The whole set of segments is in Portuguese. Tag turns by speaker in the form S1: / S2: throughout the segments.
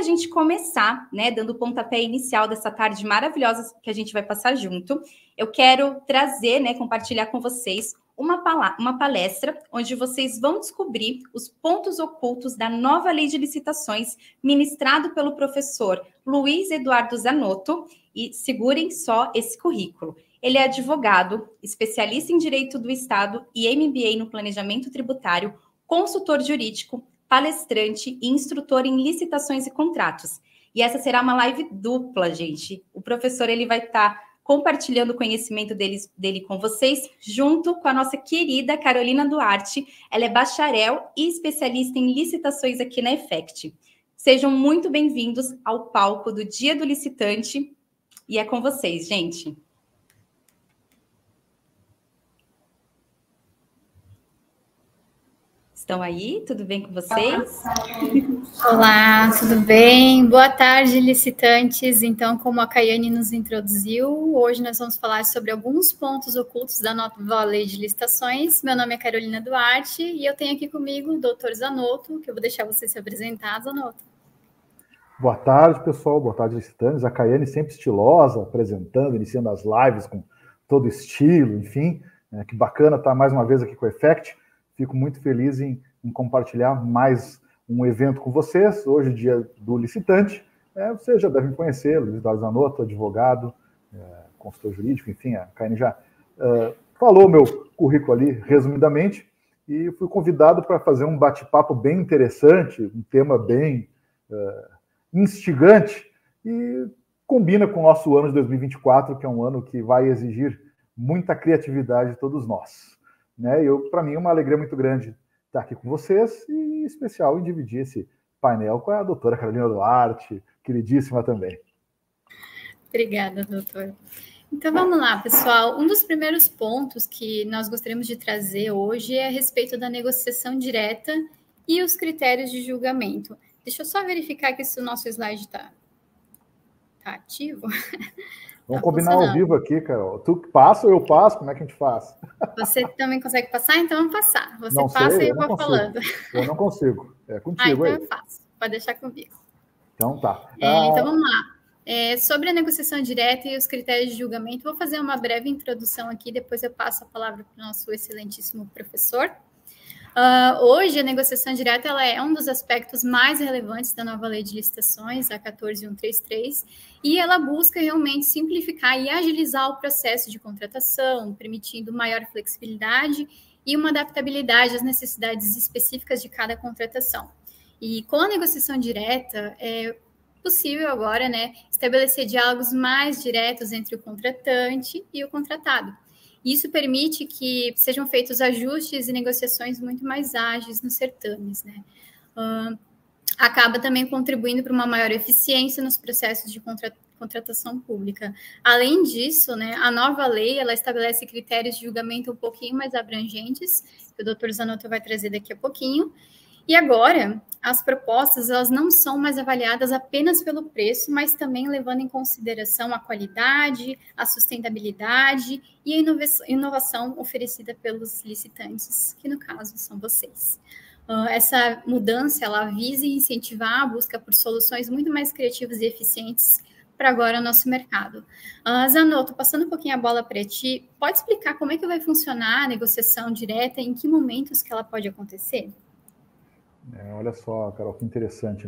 S1: a gente começar, né, dando o pontapé inicial dessa tarde maravilhosa que a gente vai passar junto, eu quero trazer, né, compartilhar com vocês uma palestra onde vocês vão descobrir os pontos ocultos da nova lei de licitações, ministrado pelo professor Luiz Eduardo Zanotto, e segurem só esse currículo. Ele é advogado, especialista em Direito do Estado e MBA no Planejamento Tributário, consultor jurídico, palestrante e instrutor em licitações e contratos. E essa será uma live dupla, gente. O professor ele vai estar compartilhando o conhecimento dele com vocês, junto com a nossa querida Carolina Duarte. Ela é bacharel e especialista em licitações aqui na Effect. Sejam muito bem-vindos ao palco do Dia do Licitante. E é com vocês, gente. Estão aí? Tudo bem com vocês?
S2: Olá, tudo bem? Boa tarde, licitantes. Então, como a Caiane nos introduziu, hoje nós vamos falar sobre alguns pontos ocultos da nova lei de licitações. Meu nome é Carolina Duarte e eu tenho aqui comigo o doutor Zanotto, que eu vou deixar você se apresentar, Zanotto.
S3: Boa tarde, pessoal. Boa tarde, licitantes. A Caiane sempre estilosa, apresentando, iniciando as lives com todo estilo, enfim. Que bacana estar mais uma vez aqui com o Effect. Fico muito feliz em compartilhar mais um evento com vocês. Hoje, dia do licitante. Vocês já devem conhecer, Luiz Eduardo Zanotto, advogado, consultor jurídico, enfim, a Caiane já falou meu currículo ali, resumidamente, e fui convidado para fazer um bate-papo bem interessante, um tema bem instigante, e combina com o nosso ano de 2024, que é um ano que vai exigir muita criatividade de todos nós. Para mim é uma alegria muito grande estar aqui com vocês, e em especial em dividir esse painel com a doutora Carolina Duarte, queridíssima também.
S2: Obrigada, doutor. Então vamos lá, pessoal. Um dos primeiros pontos que nós gostaríamos de trazer hoje é a respeito da negociação direta e os critérios de julgamento. Deixa eu só verificar que se o nosso slide está ativo.
S3: Vamos combinar ao vivo aqui, Carol. Tu passa ou eu passo? Como é que a gente faz?
S2: Você também consegue passar? Então vamos passar. Você
S3: não
S2: passa
S3: sei,
S2: e eu vou falando.
S3: Eu não consigo. É contigo
S2: então
S3: aí.
S2: Eu faço. Pode deixar comigo.
S3: Então tá.
S2: Então vamos lá. Sobre a negociação direta e os critérios de julgamento, vou fazer uma breve introdução aqui, depois eu passo a palavra para o nosso excelentíssimo professor. Hoje, a negociação direta ela é um dos aspectos mais relevantes da nova lei de licitações, a 14133, e ela busca realmente simplificar e agilizar o processo de contratação, permitindo maior flexibilidade e uma adaptabilidade às necessidades específicas de cada contratação. E com a negociação direta, é possível agora, estabelecer diálogos mais diretos entre o contratante e o contratado. Isso permite que sejam feitos ajustes e negociações muito mais ágeis nos certames, Acaba também contribuindo para uma maior eficiência nos processos de contratação pública. Além disso, a nova lei ela estabelece critérios de julgamento um pouquinho mais abrangentes, que o doutor Zanotto vai trazer daqui a pouquinho. E agora, as propostas elas não são mais avaliadas apenas pelo preço, mas também levando em consideração a qualidade, a sustentabilidade e a inovação oferecida pelos licitantes, que no caso são vocês. Essa mudança ela visa incentivar a busca por soluções muito mais criativas e eficientes para agora o nosso mercado. Zanotto, passando um pouquinho a bola para ti, pode explicar como é que vai funcionar a negociação direta e em que momentos que ela pode acontecer?
S3: Olha só, Carol, que interessante,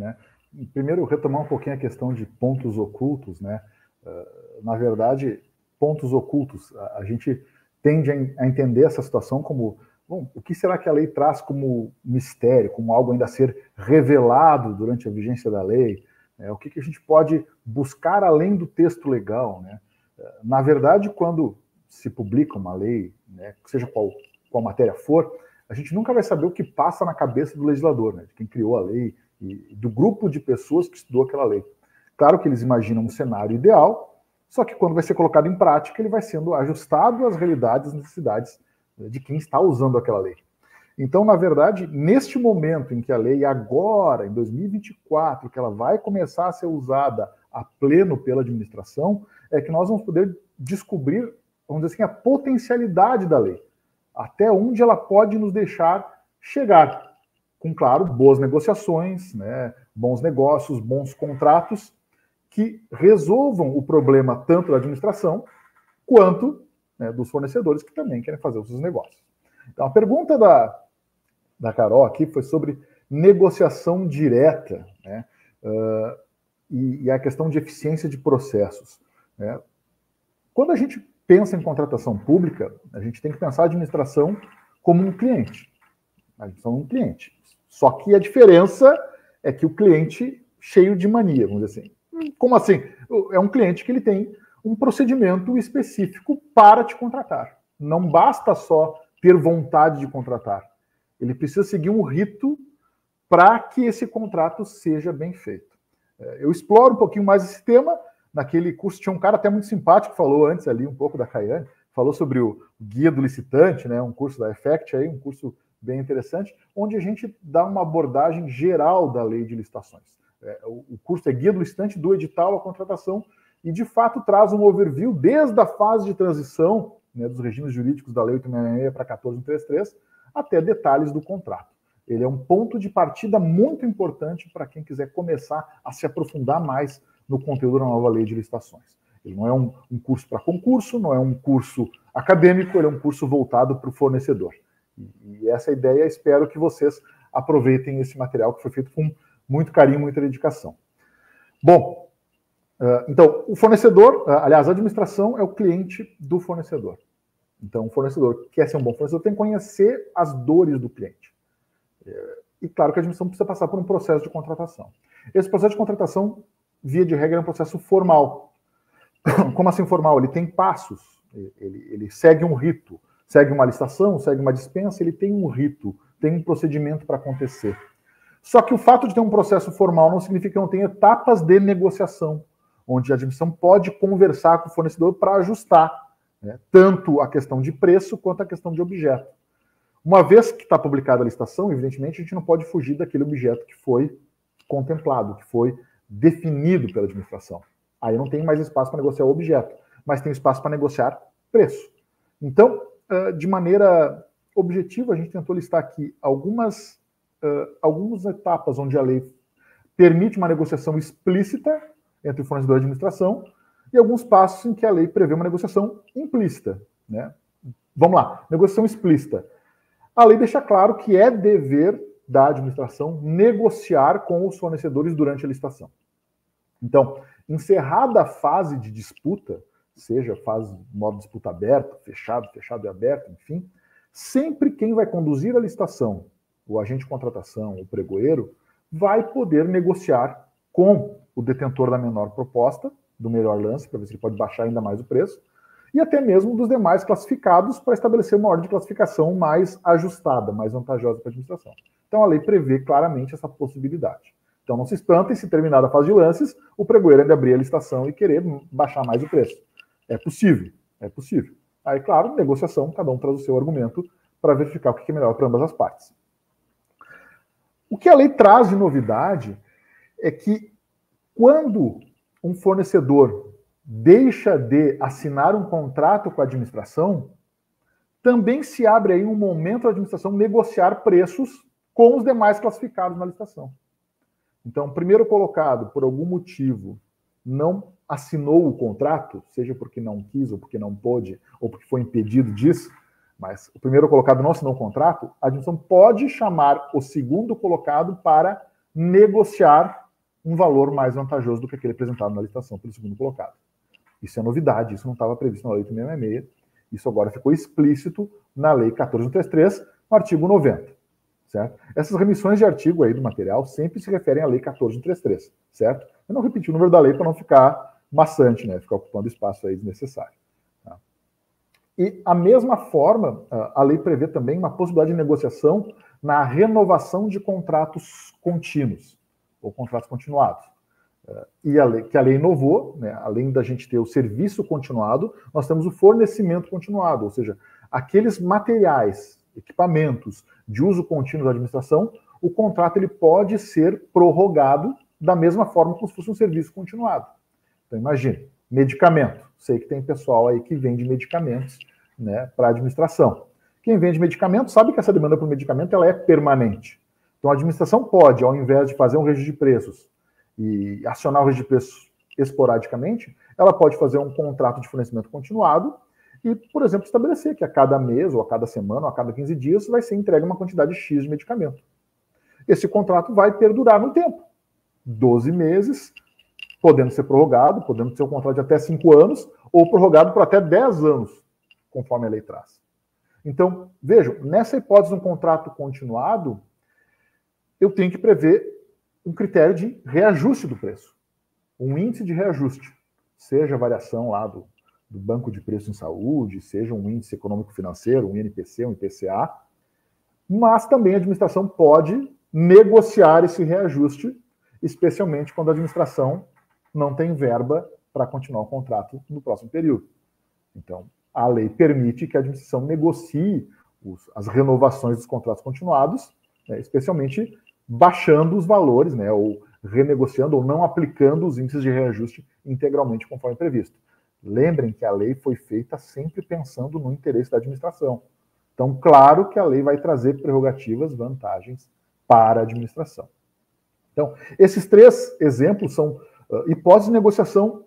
S3: Primeiro, retomar um pouquinho a questão de pontos ocultos, Na verdade, pontos ocultos, a gente tende a entender essa situação como, o que será que a lei traz como mistério, como algo ainda a ser revelado durante a vigência da lei? O que a gente pode buscar além do texto legal, Na verdade, quando se publica uma lei, seja qual matéria for, a gente nunca vai saber o que passa na cabeça do legislador, de quem criou a lei e do grupo de pessoas que estudou aquela lei. Claro que eles imaginam um cenário ideal, só que quando vai ser colocado em prática, ele vai sendo ajustado às realidades e necessidades de quem está usando aquela lei. Então, na verdade, neste momento em que a lei agora, em 2024, que ela vai começar a ser usada a pleno pela administração, é que nós vamos poder descobrir, vamos dizer assim, a potencialidade da lei. Até onde ela pode nos deixar chegar. com, claro, boas negociações, né, bons negócios, bons contratos, que resolvam o problema tanto da administração quanto, né, dos fornecedores que também querem fazer os seus negócios. Então, a pergunta da Carol aqui foi sobre negociação direta, né, e a questão de eficiência de processos, né? Quando a gente pensa em contratação pública, a gente tem que pensar a administração como um cliente. A administração é um cliente. Só que a diferença é que o cliente cheio de mania, vamos dizer assim. Como assim? É um cliente que ele tem um procedimento específico para te contratar. Não basta só ter vontade de contratar. Ele precisa seguir um rito para que esse contrato seja bem feito. Eu exploro um pouquinho mais esse tema. Naquele curso tinha um cara até muito simpático que falou antes ali um pouco da Caiane, falou sobre o guia do licitante, né, um curso da Effect, aí, um curso bem interessante, onde a gente dá uma abordagem geral da lei de licitações. O curso é guia do licitante do edital à contratação e, de fato, traz um overview desde a fase de transição, né, dos regimes jurídicos da Lei 866 para 14133 até detalhes do contrato. Ele é um ponto de partida muito importante para quem quiser começar a se aprofundar mais no conteúdo da nova lei de licitações. Ele não é um curso para concurso, não é um curso acadêmico, ele é um curso voltado para o fornecedor. E essa é a ideia, espero que vocês aproveitem esse material que foi feito com muito carinho, muita dedicação. Bom, então, o fornecedor, aliás, a administração é o cliente do fornecedor. Então, o fornecedor quer ser um bom fornecedor, tem que conhecer as dores do cliente. E claro que a administração precisa passar por um processo de contratação. Esse processo de contratação, via de regra, é um processo formal. Como assim formal? Ele tem passos, ele segue um rito, segue uma licitação, segue uma dispensa, ele tem um rito, tem um procedimento para acontecer. Só que o fato de ter um processo formal não significa que não tenha etapas de negociação, onde a administração pode conversar com o fornecedor para ajustar, né, tanto a questão de preço quanto a questão de objeto. Uma vez que está publicada a licitação, evidentemente, a gente não pode fugir daquele objeto que foi contemplado, que foi definido pela administração. Aí não tem mais espaço para negociar o objeto, mas tem espaço para negociar preço. Então, de maneira objetiva, a gente tentou listar aqui algumas etapas onde a lei permite uma negociação explícita entre o fornecedor e a administração e alguns passos em que a lei prevê uma negociação implícita, né? Vamos lá, negociação explícita. A lei deixa claro que é dever da administração negociar com os fornecedores durante a licitação. Então, encerrada a fase de disputa, seja fase modo disputa aberto, fechado e aberto, enfim, sempre quem vai conduzir a licitação, o agente de contratação, o pregoeiro, vai poder negociar com o detentor da menor proposta, do melhor lance, para ver se ele pode baixar ainda mais o preço, e até mesmo dos demais classificados para estabelecer uma ordem de classificação mais ajustada, mais vantajosa para a administração. Então a lei prevê claramente essa possibilidade. Então não se espantem se terminada a fase de lances, o pregoeiro ainda abrir a licitação e querer baixar mais o preço. É possível, é possível. Aí, claro, negociação, cada um traz o seu argumento para verificar o que é melhor para ambas as partes. O que a lei traz de novidade é que quando um fornecedor deixa de assinar um contrato com a administração, também se abre aí um momento da administração negociar preços com os demais classificados na licitação. Então, o primeiro colocado, por algum motivo, não assinou o contrato, seja porque não quis, ou porque não pôde, ou porque foi impedido disso, mas o primeiro colocado não assinou o contrato, a administração pode chamar o segundo colocado para negociar um valor mais vantajoso do que aquele apresentado na licitação pelo segundo colocado. Isso é novidade, isso não estava previsto na Lei 866, isso agora ficou explícito na Lei 14133, no artigo 90, certo? Essas remissões de artigo aí do material sempre se referem à Lei 14133, certo? Eu não repeti o número da lei para não ficar maçante, né? Ficar ocupando espaço aí desnecessário. Tá? E a mesma forma, a lei prevê também uma possibilidade de negociação na renovação de contratos contínuos, ou contratos continuados. E que a lei inovou, né, além da gente ter o serviço continuado, nós temos o fornecimento continuado, ou seja, aqueles materiais, equipamentos de uso contínuo da administração, o contrato ele pode ser prorrogado da mesma forma como se fosse um serviço continuado. Então imagine, medicamento. Sei que tem pessoal aí que vende medicamentos, né, para a administração. Quem vende medicamento sabe que essa demanda por medicamento ela é permanente. Então, a administração pode, ao invés de fazer um registro de preços e acionar o registro de preços esporadicamente, ela pode fazer um contrato de fornecimento continuado e, por exemplo, estabelecer que a cada mês, ou a cada semana, ou a cada 15 dias, vai ser entregue uma quantidade X de medicamento. Esse contrato vai perdurar no tempo. 12 meses, podendo ser prorrogado, podendo ser um contrato de até 5 anos, ou prorrogado por até 10 anos, conforme a lei traz. Então, vejam, nessa hipótese de um contrato continuado, eu tenho que prever um critério de reajuste do preço, um índice de reajuste, seja a variação lá do Banco de Preços em Saúde, seja um índice econômico-financeiro, um INPC, um IPCA, mas também a administração pode negociar esse reajuste, especialmente quando a administração não tem verba para continuar o contrato no próximo período. Então, a lei permite que a administração negocie as renovações dos contratos continuados, né, especialmente baixando os valores, né, ou renegociando ou não aplicando os índices de reajuste integralmente conforme previsto. Lembrem que a lei foi feita sempre pensando no interesse da administração. Então, claro que a lei vai trazer prerrogativas, vantagens para a administração. Então, esses 3 exemplos são hipóteses de negociação,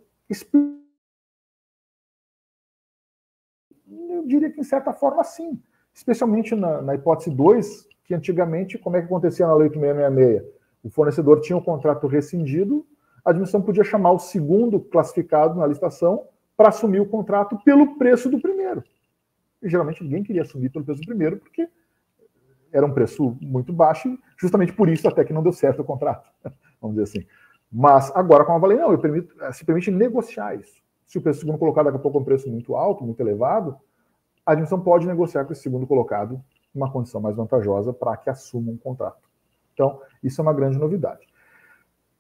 S3: eu diria que, em certa forma, sim. Especialmente na hipótese 2, que antigamente, como é que acontecia na Lei 8666? O fornecedor tinha o contrato rescindido, a administração podia chamar o segundo classificado na licitação para assumir o contrato pelo preço do primeiro. E, geralmente, ninguém queria assumir pelo preço do primeiro, porque era um preço muito baixo, e justamente por isso até que não deu certo o contrato, vamos dizer assim. Mas agora, com a lei, não, se permite negociar isso. Se o preço segundo colocado daqui a pouco é um preço muito alto, muito elevado, a administração pode negociar com esse segundo colocado uma condição mais vantajosa para que assuma um contrato. Então, isso é uma grande novidade.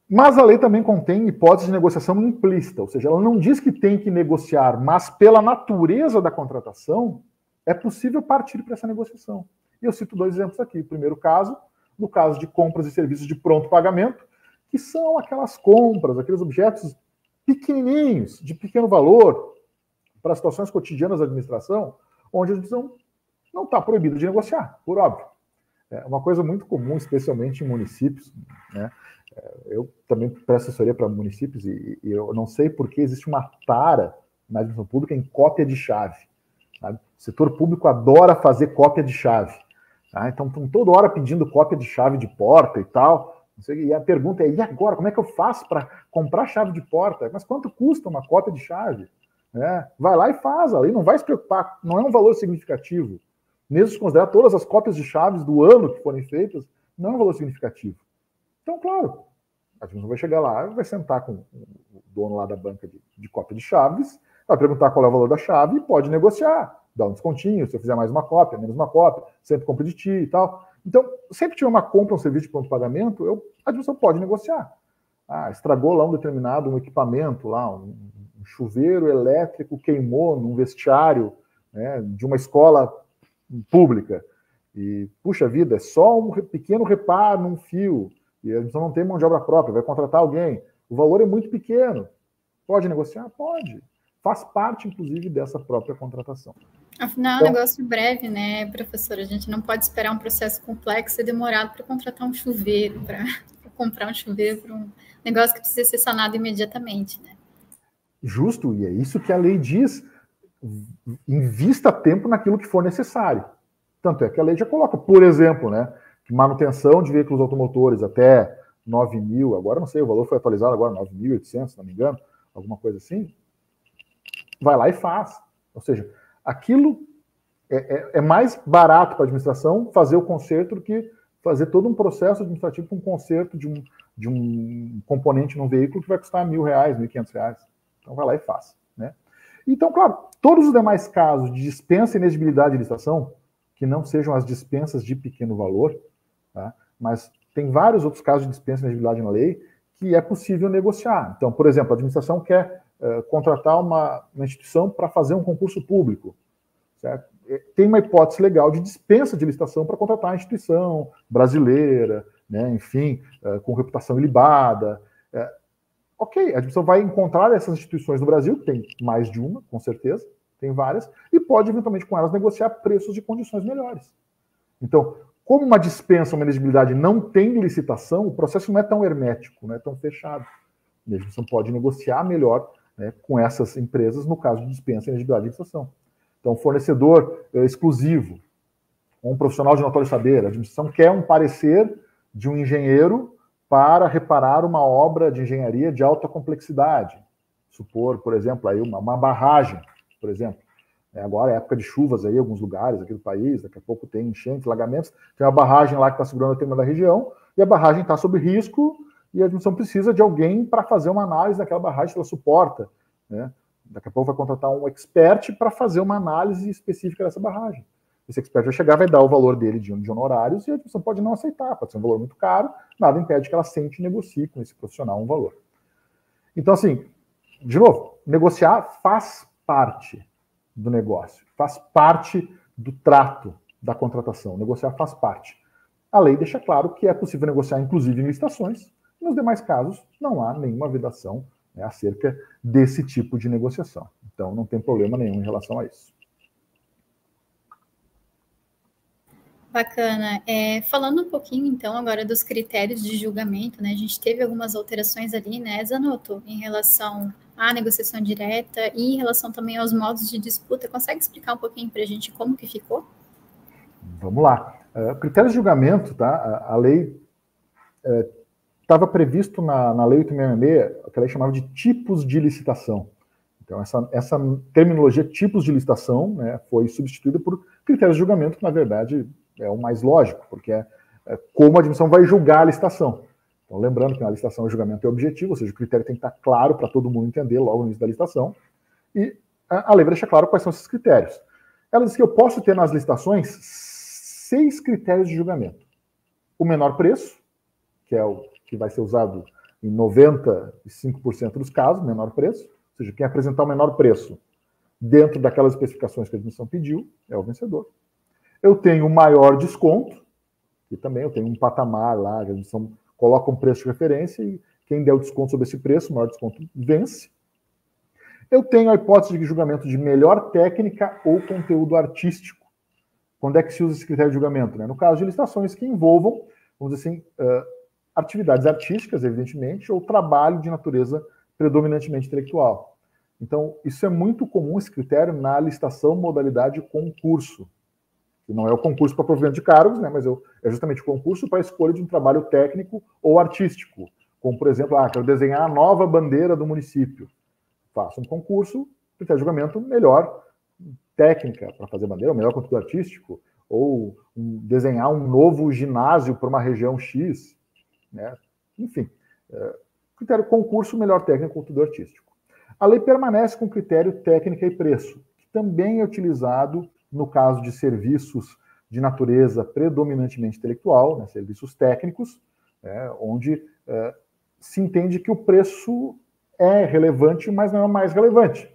S3: Mas a lei também contém hipótese de negociação implícita, ou seja, ela não diz que tem que negociar, mas pela natureza da contratação, é possível partir para essa negociação. E eu cito 2 exemplos aqui. O primeiro caso, no caso de compras e serviços de pronto pagamento, que são aquelas compras, aqueles objetos pequenininhos, de pequeno valor, para situações cotidianas da administração, onde a administração não está proibida de negociar, por óbvio. É uma coisa muito comum, especialmente em municípios, né? Eu também presto assessoria para municípios e eu não sei por que existe uma tara na administração pública em cópia de chave. Sabe? O setor público adora fazer cópia de chave. Tá? Então, estão toda hora pedindo cópia de chave de porta e tal. E a pergunta é, e agora? Como é que eu faço para comprar chave de porta? Mas quanto custa uma cópia de chave? Vai lá e faz. A lei não vai se preocupar. Não é um valor significativo. Mesmo se considerar todas as cópias de chaves do ano que forem feitas, não é um valor significativo. Então, claro, a administração vai chegar lá, vai sentar com o dono lá da banca de cópia de chaves, vai perguntar qual é o valor da chave e pode negociar, dar um descontinho, se eu fizer mais uma cópia, menos uma cópia, sempre compra de ti e tal. Então, sempre tiver uma compra, um serviço de pronto pagamento, a administração pode negociar. Estragou lá um equipamento, lá, um chuveiro elétrico queimou num vestiário, né, de uma escola pública. E, puxa vida, é só um pequeno reparo num fio. E a administração não tem mão de obra própria, vai contratar alguém. O valor é muito pequeno. Pode negociar? Pode. Faz parte, inclusive, dessa própria contratação.
S2: Afinal, é um negócio breve, né, professor? A gente não pode esperar um processo complexo e demorado para contratar um chuveiro, para comprar um chuveiro para um negócio que precisa ser sanado imediatamente, né?
S3: Justo, e é isso que a lei diz. Invista tempo naquilo que for necessário. Tanto é que a lei já coloca, por exemplo, né, que manutenção de veículos automotores até 9 mil, agora não sei, o valor foi atualizado agora, 9.800, se não me engano, alguma coisa assim, vai lá e faz. Ou seja, aquilo é mais barato para a administração fazer o conserto do que fazer todo um processo administrativo com um conserto de um componente num veículo que vai custar R$1.000, R$1.500. Então vai lá e faz, né? Então, claro, todos os demais casos de dispensa e inexigibilidade de licitação, que não sejam as dispensas de pequeno valor, tá? Mas tem vários outros casos de dispensa e inexigibilidade na lei que é possível negociar. Então, por exemplo, a administração quer contratar uma instituição para fazer um concurso público, certo? Tem uma hipótese legal de dispensa de licitação para contratar a instituição brasileira, né, enfim, com reputação ilibada. Ok, a administração vai encontrar essas instituições no Brasil, que tem mais de uma, com certeza, tem várias, e pode eventualmente com elas negociar preços de condições melhores. Então, Como uma dispensa, uma elegibilidade não tem licitação, o processo não é tão hermético, não é tão fechado. A admissão pode negociar melhor, né, com essas empresas no caso de dispensa, elegibilidade e licitação. Então, fornecedor exclusivo, um profissional de notório saber, a administração quer um parecer de um engenheiro para reparar uma obra de engenharia de alta complexidade. Supor, por exemplo, aí uma barragem, por exemplo. Agora é época de chuvas aí em alguns lugares aqui do país, daqui a pouco tem enchentes, alagamentos, tem uma barragem lá que está segurando a determinada região, e a barragem está sob risco, e a administração precisa de alguém para fazer uma análise daquela barragem, se ela suporta, né? Daqui a pouco vai contratar um expert para fazer uma análise específica dessa barragem. Esse expert vai chegar, vai dar o valor dele de honorários, e a administração pode não aceitar, pode ser um valor muito caro, nada impede que ela sente e negocie com esse profissional um valor. Então, assim, de novo, negociar faz parte do negócio, faz parte do trato da contratação. Negociar faz parte. A lei deixa claro que é possível negociar, inclusive em licitações, e nos demais casos não há nenhuma vedação, né, acerca desse tipo de negociação. Então não tem problema nenhum em relação a isso.
S2: Bacana. Falando um pouquinho, então, agora dos critérios de julgamento, né? A gente teve algumas alterações ali, né, Zanotto, em relação à negociação direta e em relação também aos modos de disputa. Consegue explicar um pouquinho para a gente como que ficou?
S3: Vamos lá. Critérios de julgamento, tá? A lei estava previsto na Lei 866, que a lei chamava de tipos de licitação. Então, essa terminologia tipos de licitação, né, foi substituída por critérios de julgamento, que, na verdade, é o mais lógico, porque é como a admissão vai julgar a licitação. Então, lembrando que na licitação o julgamento é objetivo, ou seja, o critério tem que estar claro para todo mundo entender logo no início da licitação, e a lei vai deixar claro quais são esses critérios. Ela diz que eu posso ter nas licitações 6 critérios de julgamento. O menor preço, que é o que vai ser usado em 95% dos casos, menor preço, ou seja, quem apresentar o menor preço dentro daquelas especificações que a admissão pediu é o vencedor. Eu tenho o maior desconto, e também eu tenho um patamar lá, a admissão coloca um preço de referência e quem der o desconto sobre esse preço, o maior desconto vence. Eu tenho a hipótese de julgamento de melhor técnica ou conteúdo artístico. Quando é que se usa esse critério de julgamento? Né? No caso de licitações que envolvam, vamos dizer assim, atividades artísticas, evidentemente, ou trabalho de natureza predominantemente intelectual. Então, isso é muito comum, esse critério, na licitação modalidade concurso. Que não é o concurso para provimento de cargos, né, mas é justamente o concurso para a escolha de um trabalho técnico ou artístico. Como, por exemplo, quero desenhar a nova bandeira do município. Faço um concurso, critério de julgamento, melhor técnica para fazer bandeira, melhor conteúdo artístico, ou desenhar um novo ginásio para uma região X. Né? Enfim, critério concurso, melhor técnica, conteúdo artístico. A lei permanece com critério técnica e preço, que também é utilizado no caso de serviços de natureza predominantemente intelectual, né, serviços técnicos, onde se entende que o preço é relevante, mas não é o mais relevante.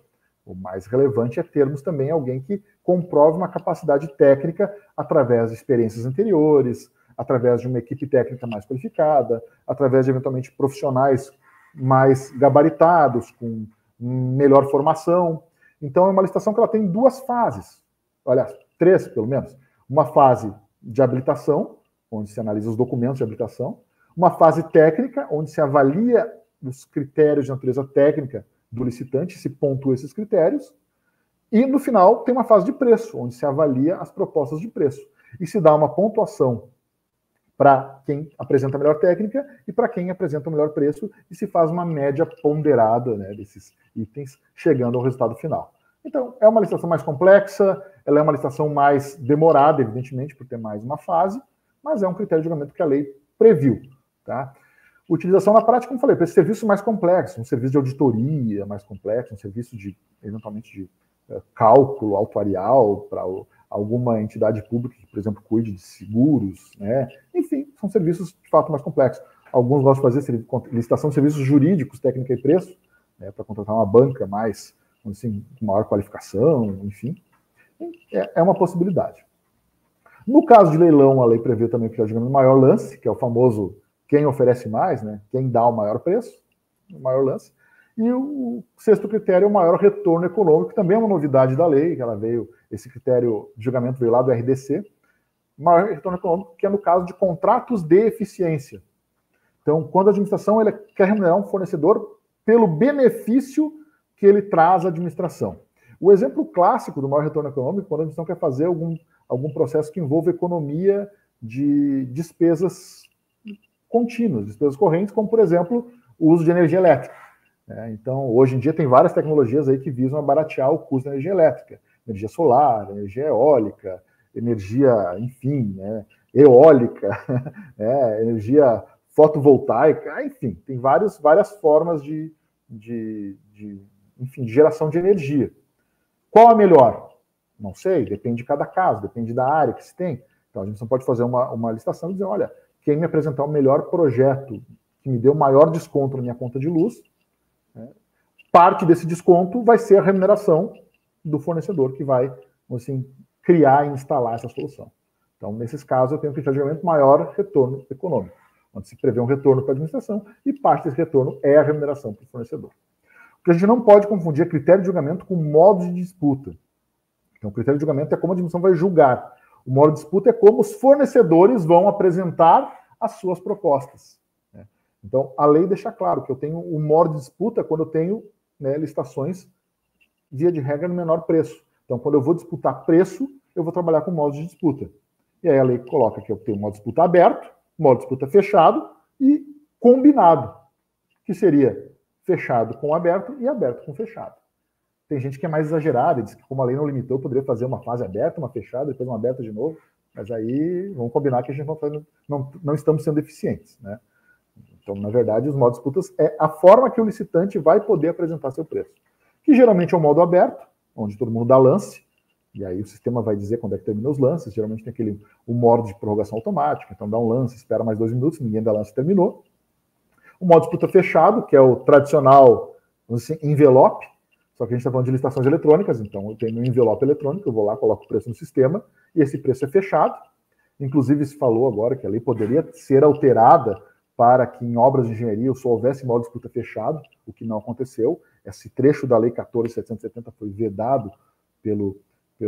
S3: O mais relevante é termos também alguém que comprove uma capacidade técnica através de experiências anteriores, através de uma equipe técnica mais qualificada, através de, eventualmente, profissionais mais gabaritados, com melhor formação. Então, é uma licitação que ela tem 2 fases. Aliás, 3, pelo menos. Uma fase de habilitação, onde se analisa os documentos de habilitação. Uma fase técnica, onde se avalia os critérios de natureza técnica do licitante, se pontua esses critérios. E, no final, tem uma fase de preço, onde se avalia as propostas de preço. E se dá uma pontuação para quem apresenta a melhor técnica e para quem apresenta o melhor preço, e se faz uma média ponderada, né, desses itens, chegando ao resultado final. Então, é uma licitação mais complexa, ela é uma licitação mais demorada, evidentemente, por ter mais uma fase, mas é um critério de julgamento que a lei previu. Tá? Utilização na prática, como falei, para esse serviço mais complexo, um serviço de auditoria mais complexo, um serviço de, eventualmente, de cálculo autuarial para alguma entidade pública que, por exemplo, cuide de seguros, né? Enfim, são serviços de fato mais complexos. Alguns gostam de fazer licitação de serviços jurídicos, técnica e preço, né, para contratar uma banca mais, assim, com maior qualificação, enfim. É uma possibilidade. No caso de leilão, a lei prevê também que é o maior lance, que é o famoso quem oferece mais, né? Quem dá o maior preço, o maior lance. E o 6º critério é o maior retorno econômico, que também é uma novidade da lei, que ela veio, esse critério de julgamento veio lá do RDC, maior retorno econômico, que é no caso de contratos de eficiência. Então, quando a administração ela quer remunerar um fornecedor pelo benefício que ele traz à administração. O exemplo clássico do maior retorno econômico, quando a administração quer fazer algum processo que envolva economia de despesas contínuas, despesas correntes, como, por exemplo, o uso de energia elétrica. Então, hoje em dia, tem várias tecnologias aí que visam abaratear o custo da energia elétrica. Energia solar, energia eólica, energia, enfim, eólica, energia fotovoltaica, enfim, tem várias formas de geração de energia. Qual a melhor? Não sei, depende de cada caso, depende da área que se tem. Então, a gente não pode fazer uma licitação e dizer, olha, quem me apresentar o melhor projeto, que me deu o maior desconto na minha conta de luz, parte desse desconto vai ser a remuneração do fornecedor que vai, assim, criar e instalar essa solução. Então, nesses casos, eu tenho um critério de julgamento maior retorno econômico, onde se prevê um retorno para a administração e parte desse retorno é a remuneração para o fornecedor. O que a gente não pode confundir é critério de julgamento com modo de disputa. Então, o critério de julgamento é como a administração vai julgar. O modo de disputa é como os fornecedores vão apresentar as suas propostas. Então, a lei deixa claro que eu tenho um modo de disputa quando eu tenho licitações, via de regra, no menor preço. Então, quando eu vou disputar preço, eu vou trabalhar com modo de disputa. E aí a lei coloca que eu tenho modo de disputa aberto, modo de disputa fechado e combinado, que seria fechado com aberto e aberto com fechado. Tem gente que é mais exagerada e diz que, como a lei não limitou, eu poderia fazer uma fase aberta, uma fechada, depois uma aberta de novo, mas aí vamos combinar que a gente não estamos sendo eficientes, né? Então, na verdade, os modos de disputas é a forma que o licitante vai poder apresentar seu preço, que geralmente é o modo aberto, onde todo mundo dá lance, e aí o sistema vai dizer quando é que termina os lances. Geralmente tem o modo de prorrogação automática, então dá um lance, espera mais 2 minutos, ninguém dá lance, terminou. O modo de disputa fechado, que é o tradicional, vamos dizer assim, envelope, só que a gente está falando de licitações eletrônicas, então eu tenho um envelope eletrônico, eu vou lá, coloco o preço no sistema, e esse preço é fechado. Inclusive, se falou agora que a lei poderia ser alterada para que em obras de engenharia só houvesse modo de disputa fechado, o que não aconteceu. Esse trecho da Lei 14.770 foi vedado pelo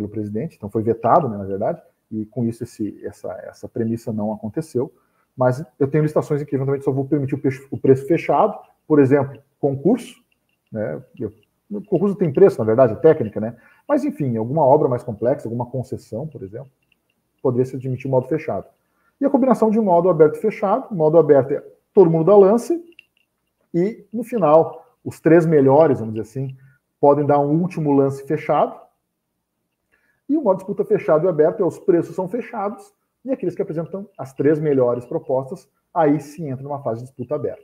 S3: presidente, então foi vetado, né, na verdade, e com isso essa premissa não aconteceu. Mas eu tenho licitações em que eventualmente só vou permitir o preço fechado, por exemplo, concurso, né? O concurso tem preço, na verdade, é técnica, né? Mas, enfim, alguma obra mais complexa, alguma concessão, por exemplo, poderia se admitir o modo fechado. E a combinação de modo aberto e fechado. O modo aberto é todo mundo dá lance, e no final, os 3 melhores, vamos dizer assim, podem dar um último lance fechado. E o modo disputa fechado e aberto é os preços são fechados, e aqueles que apresentam as 3 melhores propostas, aí sim entra numa fase de disputa aberta.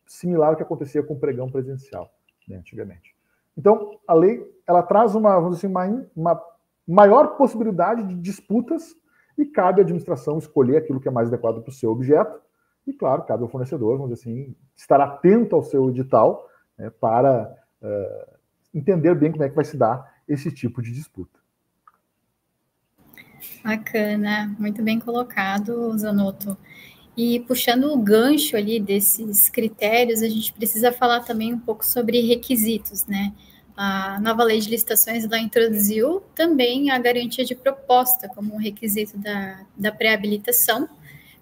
S3: Similar ao que acontecia com o pregão presidencial, né, antigamente. Então, a lei ela traz vamos dizer assim, uma maior possibilidade de disputas, e cabe à administração escolher aquilo que é mais adequado para o seu objeto, e, claro, cabe ao fornecedor, vamos dizer assim, estar atento ao seu edital, né, para entender bem como é que vai se dar esse tipo de disputa.
S2: Bacana, muito bem colocado, Zanotto. E puxando o gancho ali desses critérios, a gente precisa falar também um pouco sobre requisitos, né? A nova lei de licitações ela introduziu também a garantia de proposta como um requisito da pré-habilitação,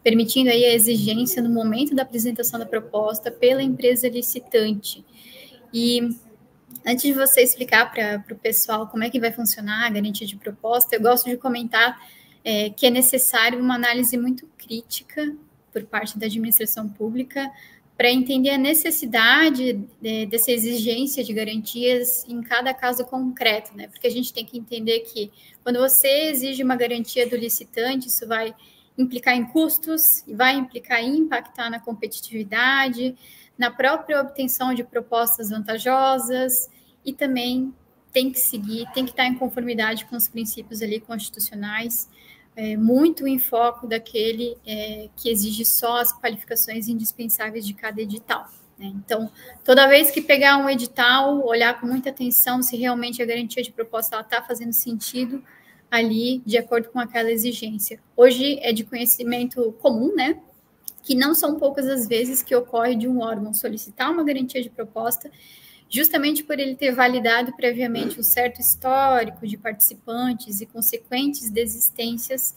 S2: permitindo aí a exigência no momento da apresentação da proposta pela empresa licitante. E antes de você explicar para o pessoal como é que vai funcionar a garantia de proposta, eu gosto de comentar que é necessário uma análise muito crítica por parte da administração pública para entender a necessidade dessa exigência de garantias em cada caso concreto, né? Porque a gente tem que entender que quando você exige uma garantia do licitante, isso vai implicar em custos, vai implicar em impactar na competitividade, na própria obtenção de propostas vantajosas, e também tem que estar em conformidade com os princípios ali constitucionais, muito em foco daquele que exige só as qualificações indispensáveis de cada edital, né? Então, toda vez que pegar um edital, olhar com muita atenção se realmente a garantia de proposta está fazendo sentido ali, de acordo com aquela exigência. Hoje é de conhecimento comum, né, que não são poucas as vezes que ocorre de um órgão solicitar uma garantia de proposta justamente por ele ter validado previamente um certo histórico de participantes e consequentes desistências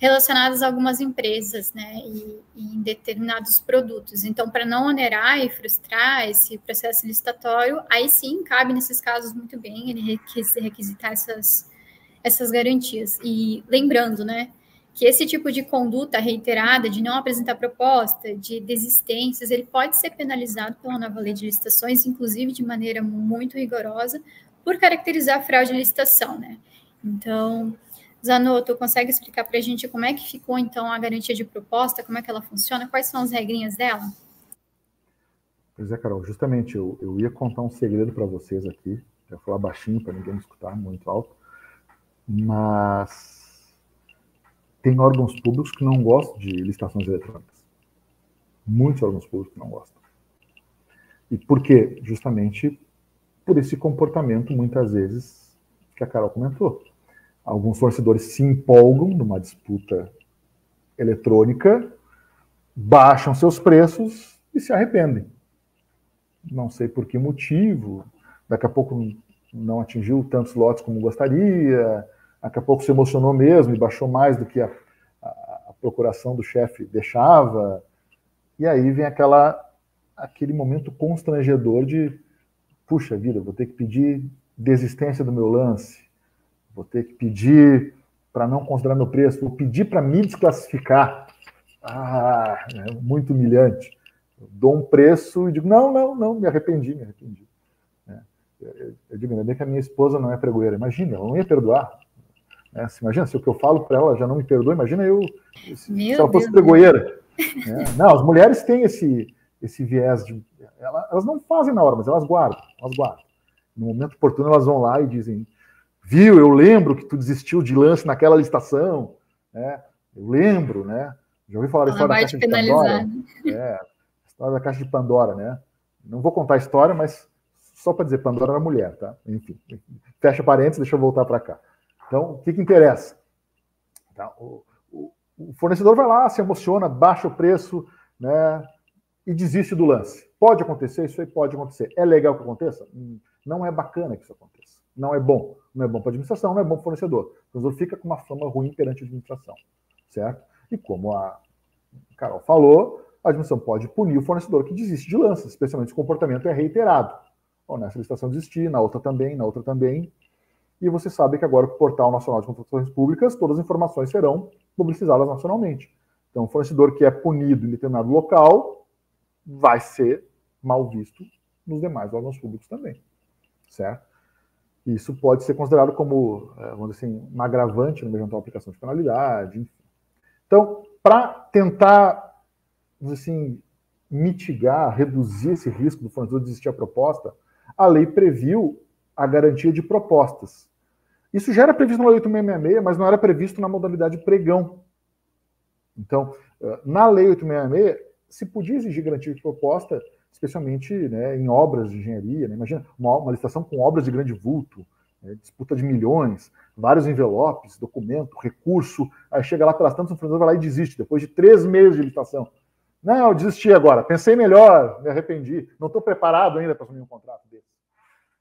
S2: relacionadas a algumas empresas, né, e em determinados produtos. Então, para não onerar e frustrar esse processo licitatório, aí sim, cabe nesses casos muito bem ele requisitar essas garantias. E lembrando, né, que esse tipo de conduta reiterada, de não apresentar proposta, de desistências, ele pode ser penalizado pela nova lei de licitações, inclusive de maneira muito rigorosa, por caracterizar fraude em licitação, né. Então, Zanotto, consegue explicar para a gente como é que ficou, então, a garantia de proposta, como é que ela funciona, quais são as regrinhas dela?
S3: Pois é, Carol, justamente eu ia contar um segredo para vocês aqui, ia falar baixinho para ninguém me escutar muito alto, mas tem órgãos públicos que não gostam de licitações eletrônicas. Muitos órgãos públicos não gostam. E por quê? Justamente por esse comportamento, muitas vezes, que a Carol comentou. Alguns fornecedores se empolgam numa disputa eletrônica, baixam seus preços e se arrependem. Não sei por que motivo, daqui a pouco não atingiu tantos lotes como gostaria, daqui a pouco se emocionou mesmo e baixou mais do que a procuração do chefe deixava, e aí vem aquele momento constrangedor de, puxa vida, vou ter que pedir desistência do meu lance, vou ter que pedir para não considerar meu preço, vou pedir para me desclassificar. É muito humilhante. Eu dou um preço e digo, não, me arrependi. Eu digo, ainda bem que a minha esposa não é pregoeira. Imagina, ela não ia perdoar. Imagina, se o que eu falo para ela já não me perdoa, imagina se ela fosse pregoeira. Não, as mulheres têm esse viés de... Elas não fazem na hora, mas elas guardam. No momento oportuno, elas vão lá e dizem, viu, eu lembro que tu desistiu de lance naquela licitação, né? Eu lembro, né? Já ouvi falar da história da caixa de Pandora. A história da caixa de Pandora, né? Não vou contar a história, mas só para dizer, Pandora era mulher, tá? Enfim, fecha parênteses, deixa eu voltar para cá. Então, o que interessa? Tá? O fornecedor vai lá, se emociona, baixa o preço, né? E desiste do lance. Pode acontecer, isso aí pode acontecer. É legal que aconteça? Não é bacana que isso aconteça. Não é bom. Não é bom para a administração, não é bom para o fornecedor. O fornecedor fica com uma fama ruim perante a administração, certo? E como a Carol falou, a administração pode punir o fornecedor que desiste de lances, especialmente se o comportamento é reiterado. Ou nessa licitação desistir, na outra também. E você sabe que agora o Portal Nacional de Contratações Públicas, todas as informações serão publicizadas nacionalmente. Então, o fornecedor que é punido em determinado local vai ser mal visto nos demais órgãos públicos também, certo? Isso pode ser considerado como, vamos dizer assim, um agravante no eventual aplicação de penalidade, enfim. Então, para tentar, vamos dizer assim, mitigar, reduzir esse risco do fornecedor desistir da proposta, a lei previu a garantia de propostas. Isso já era previsto na Lei 8666, mas não era previsto na modalidade pregão. Então, na Lei 8666, se podia exigir garantia de proposta, especialmente, né, em obras de engenharia. Né? Imagina uma licitação com obras de grande vulto, né, disputa de milhões, vários envelopes, documento, recurso, aí chega lá pelas tantas, o fornecedor vai lá e desiste, depois de 3 meses de licitação. Não, eu desisti agora, pensei melhor, me arrependi, não estou preparado ainda para assumir um contrato desse.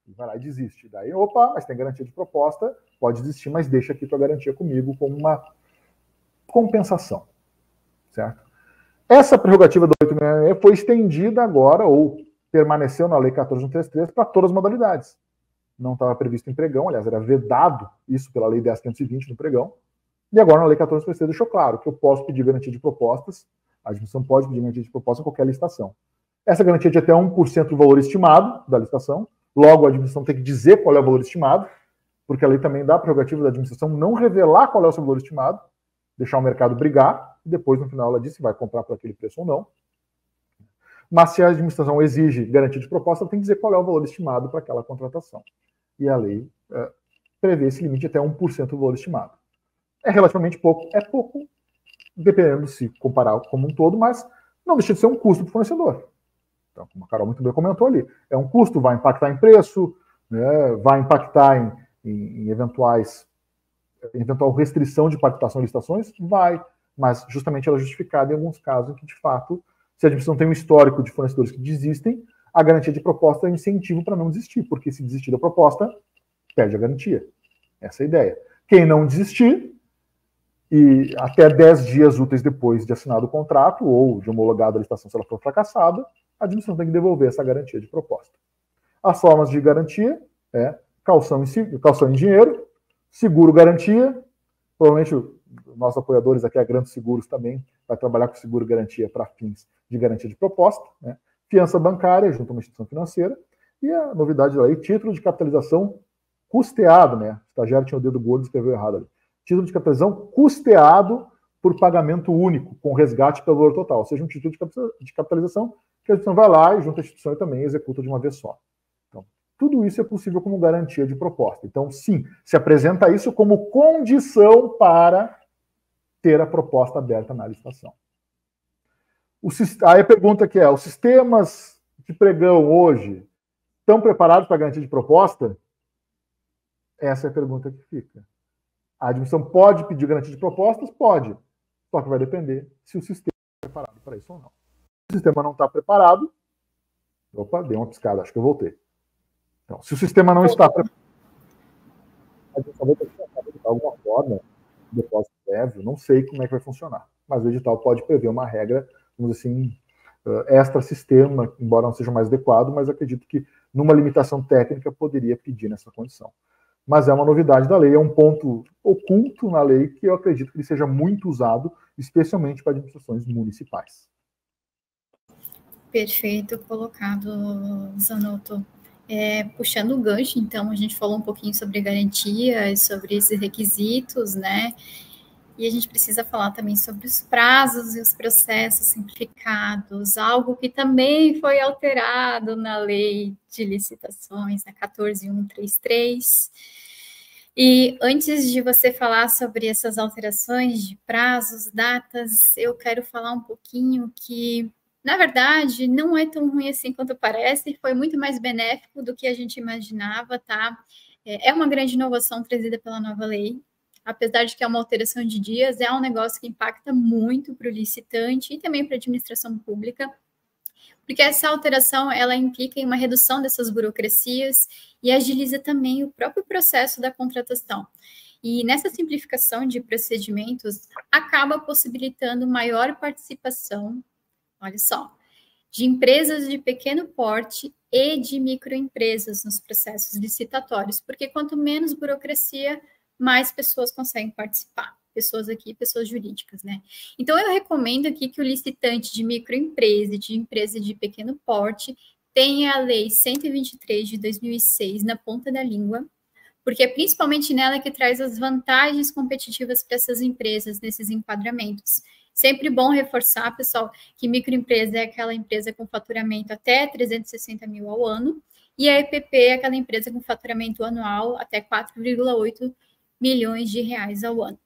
S3: E vai lá e desiste. Daí, opa, mas tem garantia de proposta, pode desistir, mas deixa aqui tua garantia comigo como uma compensação, certo? Essa prerrogativa do 866 foi estendida agora, ou permaneceu na Lei 14.133, para todas as modalidades. Não estava previsto em pregão, aliás, era vedado isso pela Lei 10.520 no pregão, e agora na Lei 14.133 deixou claro que eu posso pedir garantia de propostas, a administração pode pedir garantia de proposta em qualquer licitação. Essa garantia é de até 1% do valor estimado da licitação, logo a administração tem que dizer qual é o valor estimado, porque a lei também dá a prerrogativa da administração não revelar qual é o seu valor estimado, deixar o mercado brigar, e depois, no final, ela diz se vai comprar por aquele preço ou não. Mas se a administração exige garantia de proposta, ela tem que dizer qual é o valor estimado para aquela contratação. E a lei prevê esse limite até 1% do valor estimado. É relativamente pouco, dependendo se comparar como um todo, mas não deixa de ser um custo para o fornecedor. Então, como a Carol muito bem comentou ali, é um custo, vai impactar em preço, né, vai impactar em eventual restrição de participação em licitações? Vai, mas justamente ela é justificada em alguns casos em que, de fato, se a administração tem um histórico de fornecedores que desistem, A garantia de proposta é um incentivo para não desistir, porque se desistir da proposta, perde a garantia. Essa é a ideia. Quem não desistir, e até 10 dias úteis depois de assinado o contrato, ou de homologada a licitação se ela for fracassada, a administração tem que devolver essa garantia de proposta. As formas de garantia é calção em dinheiro, seguro garantia, provavelmente nossos apoiadores aqui, a Grandes Seguros, também vai trabalhar com seguro garantia para fins de garantia de proposta, né? Fiança bancária junto a uma instituição financeira, e a novidade da lei, título de capitalização custeado, né? O estagiário tinha o dedo gordo e escreveu errado ali. Título de capitalização custeado por pagamento único, com resgate pelo valor total, ou seja, um título de capitalização que a instituição vai lá e junto à instituição e também executa de uma vez só. Então, tudo isso é possível como garantia de proposta. Então, sim, se apresenta isso como condição para ter a proposta aberta na licitação. Aí a pergunta que é, os sistemas de pregão hoje estão preparados para garantia de proposta? Essa é a pergunta que fica. A administração pode pedir garantia de propostas? Pode. Só que vai depender se o sistema está preparado para isso ou não. Se o sistema não está preparado... Opa, dei uma piscada, acho que eu voltei. Então, se o sistema não está preparado, a administração vai ter que pensar de alguma forma, depósito prévio, não sei como é que vai funcionar. Mas o edital pode prever uma regra, vamos dizer assim, extra-sistema, embora não seja mais adequado, mas acredito que numa limitação técnica poderia pedir nessa condição. Mas é uma novidade da lei, é um ponto oculto na lei que eu acredito que ele seja muito usado, especialmente para administrações municipais.
S2: Perfeito colocado, Zanotto. Puxando o gancho, então, a gente falou um pouquinho sobre garantias, sobre esses requisitos, né? E a gente precisa falar também sobre os prazos e os processos simplificados, algo que também foi alterado na lei de licitações, na 14.133. E antes de você falar sobre essas alterações de prazos, datas, eu quero falar um pouquinho que, na verdade, não é tão ruim assim quanto parece, foi muito mais benéfico do que a gente imaginava, tá? É uma grande inovação trazida pela nova lei. Apesar de que é uma alteração de dias, é um negócio que impacta muito para o licitante e também para a administração pública, porque essa alteração, ela implica em uma redução dessas burocracias e agiliza também o próprio processo da contratação. E nessa simplificação de procedimentos, acaba possibilitando maior participação, olha só, de empresas de pequeno porte e de microempresas nos processos licitatórios, porque quanto menos burocracia, mais pessoas conseguem participar. Pessoas aqui, pessoas jurídicas, né? Então, eu recomendo aqui que o licitante de microempresa e de empresa de pequeno porte tenha a Lei 123 de 2006 na ponta da língua, porque é principalmente nela que traz as vantagens competitivas para essas empresas nesses enquadramentos. Sempre bom reforçar, pessoal, que microempresa é aquela empresa com faturamento até 360 mil ao ano, e a EPP é aquela empresa com faturamento anual até 4,8 milhões de reais ao ano.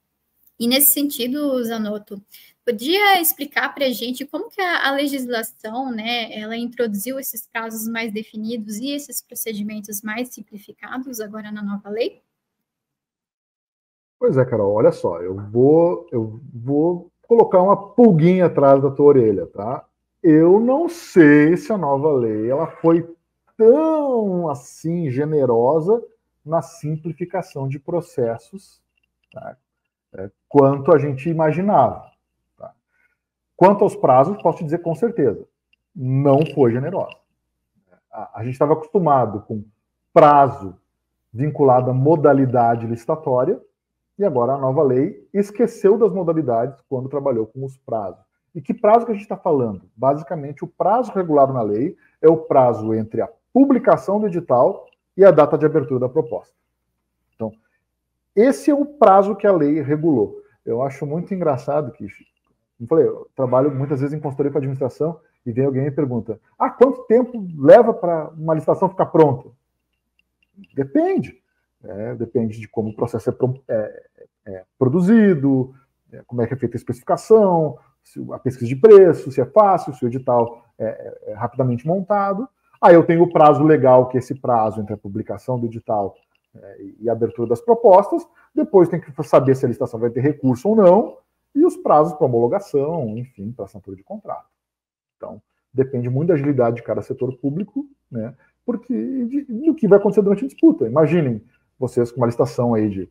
S2: E nesse sentido, Zanotto, podia explicar para a gente como que a legislação, né, ela introduziu esses prazos mais definidos e esses procedimentos mais simplificados agora na nova lei?
S3: Pois é, Carol, olha só, eu vou colocar uma pulguinha atrás da tua orelha, tá? Eu não sei se a nova lei ela foi tão assim generosa na simplificação de processos, tá? Quanto a gente imaginava. Tá? Quanto aos prazos, posso te dizer com certeza, não foi generosa. A gente estava acostumado com prazo vinculado à modalidade licitatória, e agora a nova lei esqueceu das modalidades quando trabalhou com os prazos. E que prazo que a gente está falando? Basicamente, o prazo regulado na lei é o prazo entre a publicação do edital e a data de abertura da proposta. Então, esse é o prazo que a lei regulou. Eu acho muito engraçado que, como falei, eu trabalho muitas vezes em consultoria para administração e vem alguém e pergunta: quanto tempo leva para uma licitação ficar pronta? Depende. Depende de como o processo é produzido, como é que é feita a especificação, a pesquisa de preço, se é fácil, se o edital é rapidamente montado. Aí eu tenho o prazo legal, que é esse prazo entre a publicação do edital e a abertura das propostas. Depois tem que saber se a licitação vai ter recurso ou não, e os prazos para homologação, enfim, para assinatura de contrato. Então, Depende muito da agilidade de cada setor público, né? Porque do que vai acontecer durante a disputa. Imaginem vocês com uma licitação aí de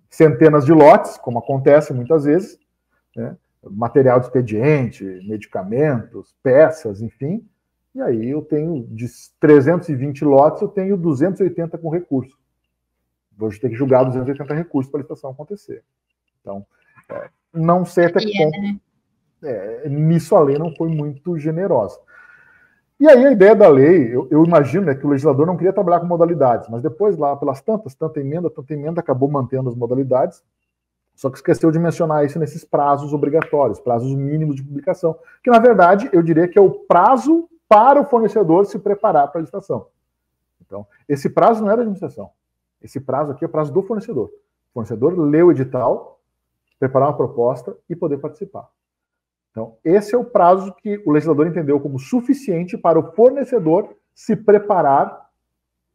S3: centenas de lotes, como acontece muitas vezes, né? Material de expediente, medicamentos, peças, enfim, e aí eu tenho de 320 lotes, eu tenho 280 com recurso. Vou ter que julgar 280 recursos para a licitação acontecer. Então, não sei até que ponto... Né? Nisso a lei não foi muito generosa. E aí a ideia da lei, eu imagino, né, que o legislador não queria trabalhar com modalidades, mas depois lá, pelas tanta emenda, acabou mantendo as modalidades, só que esqueceu de mencionar isso nesses prazos obrigatórios, prazos mínimos de publicação, que na verdade eu diria que é o prazo para o fornecedor se preparar para a licitação. Então, esse prazo não é da administração. Esse prazo aqui é o prazo do fornecedor. O fornecedor lê o edital, preparar uma proposta e poder participar. Então, esse é o prazo que o legislador entendeu como suficiente para o fornecedor se preparar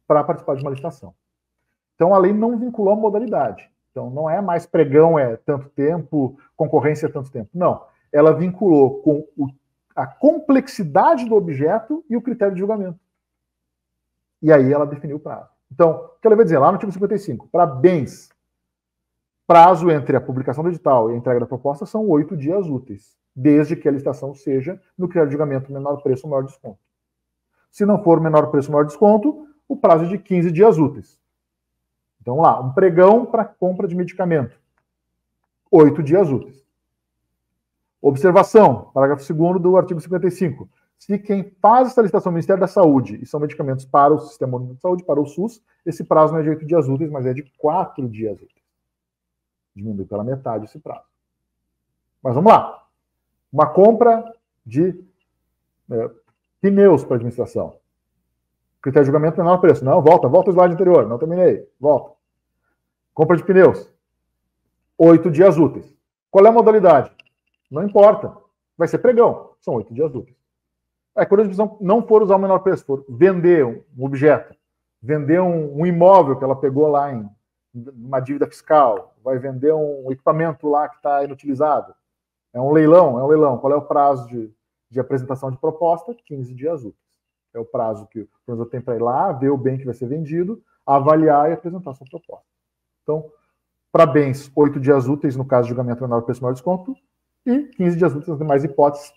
S3: para participar de uma licitação. Então, a lei não vinculou a modalidade. Então, não é mais pregão é tanto tempo, concorrência é tanto tempo. Não. Ela vinculou com a complexidade do objeto e o critério de julgamento. E aí ela definiu o prazo. Então, o que ela vai dizer lá no artigo 55? Para bens, prazo entre a publicação do edital e a entrega da proposta são 8 dias úteis, desde que a licitação seja no critério de julgamento menor preço ou maior desconto. Se não for menor preço ou maior desconto, o prazo é de 15 dias úteis. Então, lá, um pregão para compra de medicamento. 8 dias úteis. Observação, parágrafo 2º do artigo 55. Se quem faz essa licitação é o Ministério da Saúde e são medicamentos para o Sistema Único de Saúde, para o SUS, esse prazo não é de 8 dias úteis, mas é de 4 dias úteis. Diminui pela metade esse prazo. Mas vamos lá. Uma compra de pneus para a administração. Critério de julgamento menor preço. Não, volta o slide anterior. Não terminei. Volta. Compra de pneus. 8 dias úteis. Qual é a modalidade? Não importa. Vai ser pregão. São 8 dias úteis. Quando a administração não for usar o menor preço, for vender um objeto, vender um imóvel que ela pegou lá em uma dívida fiscal, vai vender um equipamento lá que está inutilizado. É um leilão. Qual é o prazo de apresentação de proposta? 15 dias úteis. É o prazo que o fornecedor tem para ir lá, ver o bem que vai ser vendido, avaliar e apresentar sua proposta. Então, para bens, 8 dias úteis no caso de julgamento menor preço maior desconto e 15 dias úteis nas demais hipóteses.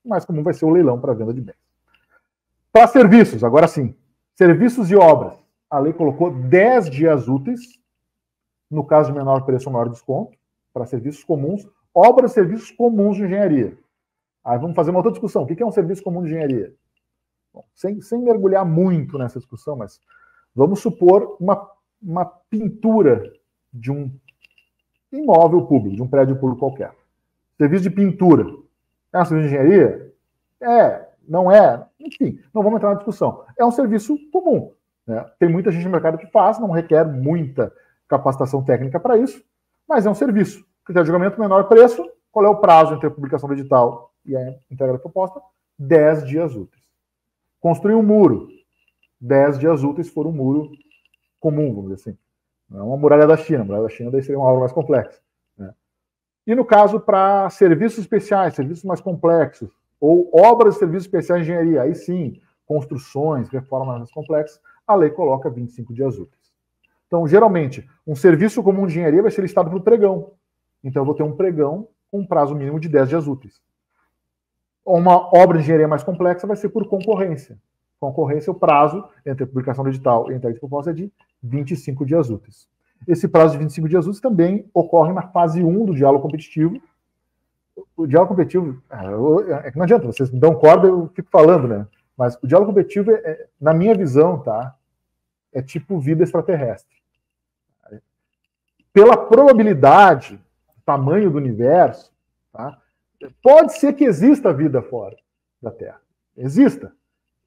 S3: O mais comum vai ser o leilão para venda de bens. Para serviços, agora sim. Serviços e obras. A lei colocou 10 dias úteis no caso de menor preço ou maior desconto para serviços comuns, obras e serviços comuns de engenharia. Aí vamos fazer uma outra discussão. O que é um serviço comum de engenharia? Bom, sem mergulhar muito nessa discussão, mas vamos supor uma pintura de um imóvel público, de um prédio público qualquer. Serviço de pintura. É um serviço de engenharia? Não é? Enfim, não vamos entrar na discussão. É um serviço comum. Né? Tem muita gente no mercado que faz, não requer muita capacitação técnica para isso, mas é um serviço. Critério de julgamento menor preço. Qual é o prazo entre a publicação do edital e a entrega da proposta? 10 dias úteis. Construir um muro. 10 dias úteis for um muro comum, vamos dizer assim. Não é uma muralha da China. A muralha da China daí seria uma obra mais complexa. Né? E no caso para serviços especiais, serviços mais complexos, ou obras e serviços especiais de engenharia, aí sim, construções, reformas mais complexas, a lei coloca 25 dias úteis. Então, geralmente, um serviço comum de engenharia vai ser listado por pregão. Então, eu vou ter um pregão com um prazo mínimo de 10 dias úteis. Uma obra de engenharia mais complexa vai ser por concorrência. Concorrência, o prazo entre a publicação do edital e a entrega de proposta é de 25 dias úteis. Esse prazo de 25 dias úteis também ocorre na fase 1 do diálogo competitivo. O diálogo competitivo, não adianta, vocês me dão corda, eu fico falando, né? Mas o diálogo competitivo, na minha visão, tá? É tipo vida extraterrestre. Pela probabilidade, tamanho do universo, tá? Pode ser que exista vida fora da Terra. Exista.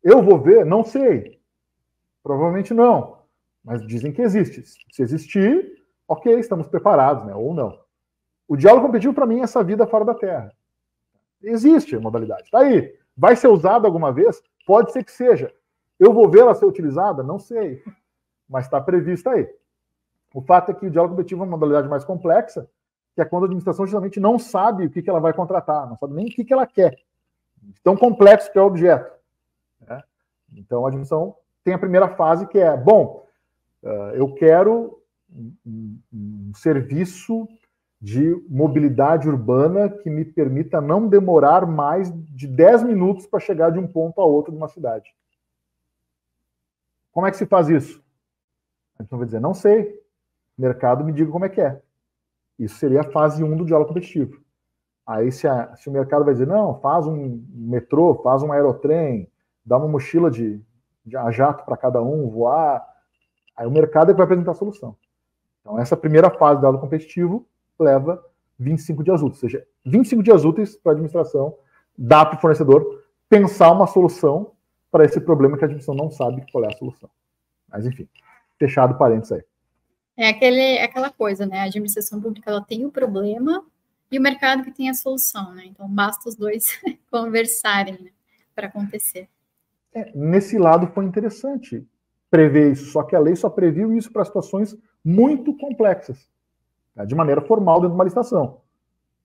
S3: Eu vou ver? Não sei. Provavelmente não. Mas dizem que existe. Se existir, ok, estamos preparados, né? Ou não. O diálogo competitivo, para mim, é essa vida fora da Terra. Existe a modalidade. Está aí. Vai ser usada alguma vez? Pode ser que seja. Eu vou ver ela ser utilizada? Não sei. Mas está prevista aí. O fato é que o diálogo competitivo é uma modalidade mais complexa, que é quando a administração geralmente não sabe o que ela vai contratar, não sabe nem o que ela quer. tão complexo que é o objeto, né? Então, a admissão tem a primeira fase, que é, bom, eu quero um serviço de mobilidade urbana que me permita não demorar mais de 10 minutos para chegar de um ponto a outro de uma cidade. Como é que se faz isso? A gente vai dizer, não sei, mercado me diga como é que é. Isso seria a fase 1 do diálogo competitivo. Aí se o mercado vai dizer, não, faz um metrô, faz um aerotrem, dá uma mochila de a jato para cada um voar, aí o mercado é que vai apresentar a solução. Então essa primeira fase do diálogo competitivo leva 25 dias úteis, ou seja, 25 dias úteis para a administração dar para o fornecedor pensar uma solução para esse problema que a administração não sabe qual é a solução. Mas enfim, fechado parênteses aí.
S2: É aquela coisa, né? A administração pública ela tem o problema e o mercado que tem a solução, né? Então basta os dois conversarem, né, para acontecer.
S3: Nesse lado foi interessante prever isso, só que a lei só previu isso para situações muito complexas, tá? De maneira formal dentro de uma licitação.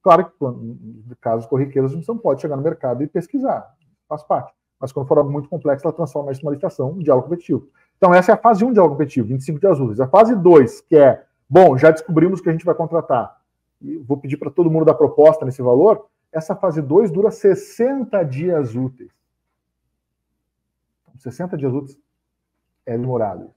S3: Claro que, em casos corriqueiros, a administração pode chegar no mercado e pesquisar, faz parte. Mas quando for algo muito complexo, ela transforma isso numa licitação, um diálogo competitivo. Então essa é a fase 1 do diálogo competitivo, 25 dias úteis. A fase 2, que é, bom, já descobrimos que a gente vai contratar, e vou pedir para todo mundo dar proposta nesse valor, essa fase 2 dura 60 dias úteis. 60 dias úteis é demorado.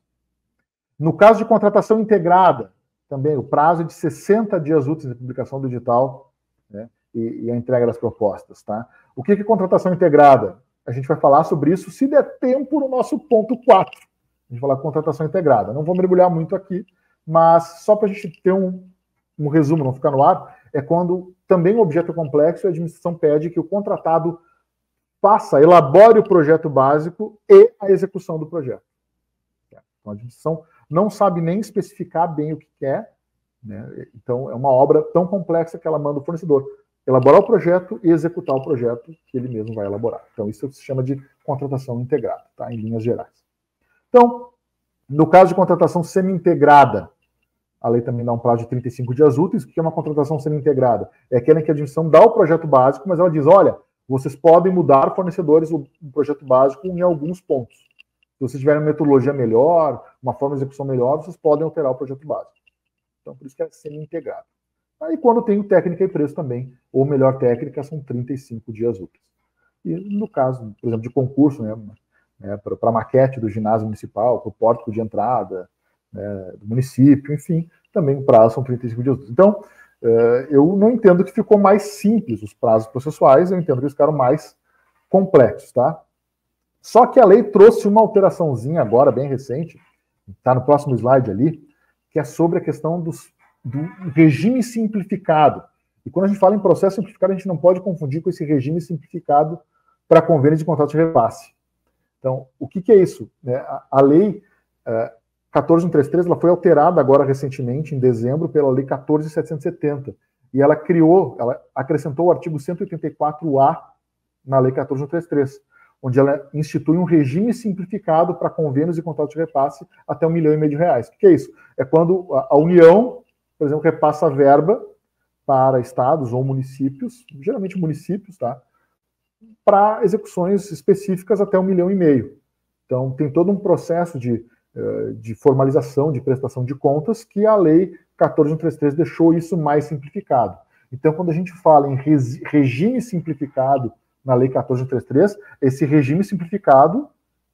S3: No caso de contratação integrada, também o prazo é de 60 dias úteis de publicação do edital, né, e a entrega das propostas. Tá? O que é contratação integrada? A gente vai falar sobre isso, se der tempo, no nosso ponto 4. A gente vai falar de contratação integrada. Não vou mergulhar muito aqui, mas só para a gente ter um resumo, não ficar no ar, é quando também o objeto é complexo e a administração pede que o contratado elabore o projeto básico e a execução do projeto. Então, a administração não sabe nem especificar bem o que quer, né? Então, é uma obra tão complexa que ela manda o fornecedor elaborar o projeto e executar o projeto que ele mesmo vai elaborar. Então, isso se chama de contratação integrada, tá? Em linhas gerais. Então, no caso de contratação semi-integrada, a lei também dá um prazo de 35 dias úteis. O que é uma contratação semi-integrada? É aquela em que a administração dá o projeto básico, mas ela diz, olha, vocês podem mudar fornecedores do projeto básico em alguns pontos. Se vocês tiverem uma metodologia melhor, uma forma de execução melhor, vocês podem alterar o projeto básico. Então, por isso que é semi-integrado. Aí, quando tem técnica e preço também, ou melhor técnica, são 35 dias úteis. E no caso, por exemplo, de concurso, né, para a maquete do ginásio municipal, para o pórtico de entrada, né, do município, enfim, também o prazo são 35 dias úteis. Então, eu não entendo que ficou mais simples os prazos processuais, eu entendo que eles ficaram mais complexos, tá? Só que a lei trouxe uma alteraçãozinha agora, bem recente, está no próximo slide ali, que é sobre a questão do regime simplificado. E quando a gente fala em processo simplificado, a gente não pode confundir com esse regime simplificado para convênios de contrato de repasse. Então, o que é isso? A lei 14.133 ela foi alterada agora recentemente, em dezembro, pela lei 14.770. E ela acrescentou o artigo 184A na lei 14.133, onde ela institui um regime simplificado para convênios e contratos de repasse até R$1,5 milhão. O que é isso? É quando a União, por exemplo, repassa verba para estados ou municípios, geralmente municípios, tá? Para execuções específicas até R$1,5 milhão. Então, tem todo um processo de formalização, de prestação de contas, que a lei 14.133 deixou isso mais simplificado. Então, quando a gente fala em regime simplificado na lei 14.133, esse regime simplificado,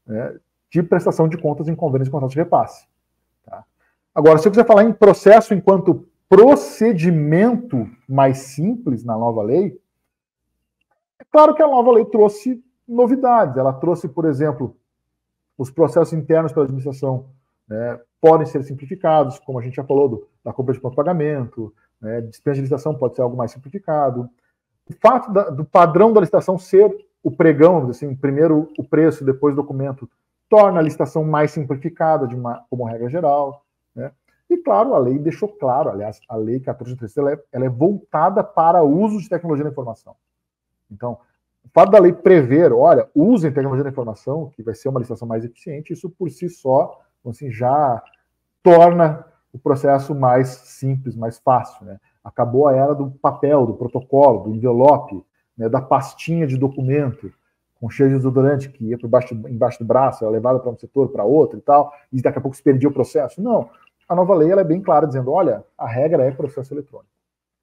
S3: né, de prestação de contas em convênios e contratos de repasse. Tá? Agora, se eu quiser falar em processo enquanto procedimento mais simples na nova lei, é claro que a nova lei trouxe novidades. Ela trouxe, por exemplo, os processos internos pela administração, né, podem ser simplificados, como a gente já falou da compra de pronto pagamento, né, dispensa de licitação pode ser algo mais simplificado. O fato do padrão da licitação ser o pregão, assim, primeiro o preço, depois o documento, torna a licitação mais simplificada como regra geral. Né? E, claro, a lei deixou claro, aliás, a lei 14.133 ela é voltada para o uso de tecnologia da informação. Então, o fato da lei prever, olha, usem tecnologia da informação, que vai ser uma licitação mais eficiente, isso por si só, assim, já torna o processo mais simples, mais fácil. Né? Acabou a era do papel, do protocolo, do envelope, né, da pastinha de documento com cheio de desodorante que ia embaixo do braço, era levada para um setor, para outro e tal, e daqui a pouco se perdia o processo. Não. A nova lei ela é bem clara, dizendo, olha, a regra é processo eletrônico.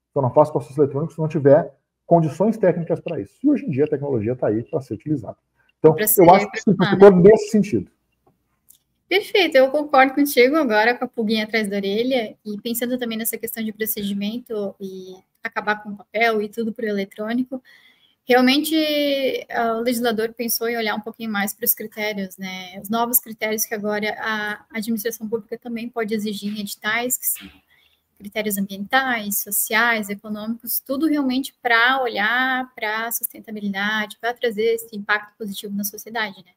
S3: Então não faço processo eletrônico se não tiver condições técnicas para isso. E hoje em dia a tecnologia está aí para ser utilizada. Então, eu acho que simplificou nesse sentido.
S2: Perfeito, eu concordo contigo agora com a pulguinha atrás da orelha e pensando também nessa questão de procedimento e acabar com o papel e tudo por eletrônico, realmente o legislador pensou em olhar um pouquinho mais para os critérios, né? Os novos critérios que agora a administração pública também pode exigir em editais, que são critérios ambientais, sociais, econômicos, tudo realmente para olhar para a sustentabilidade, para trazer esse impacto positivo na sociedade, né?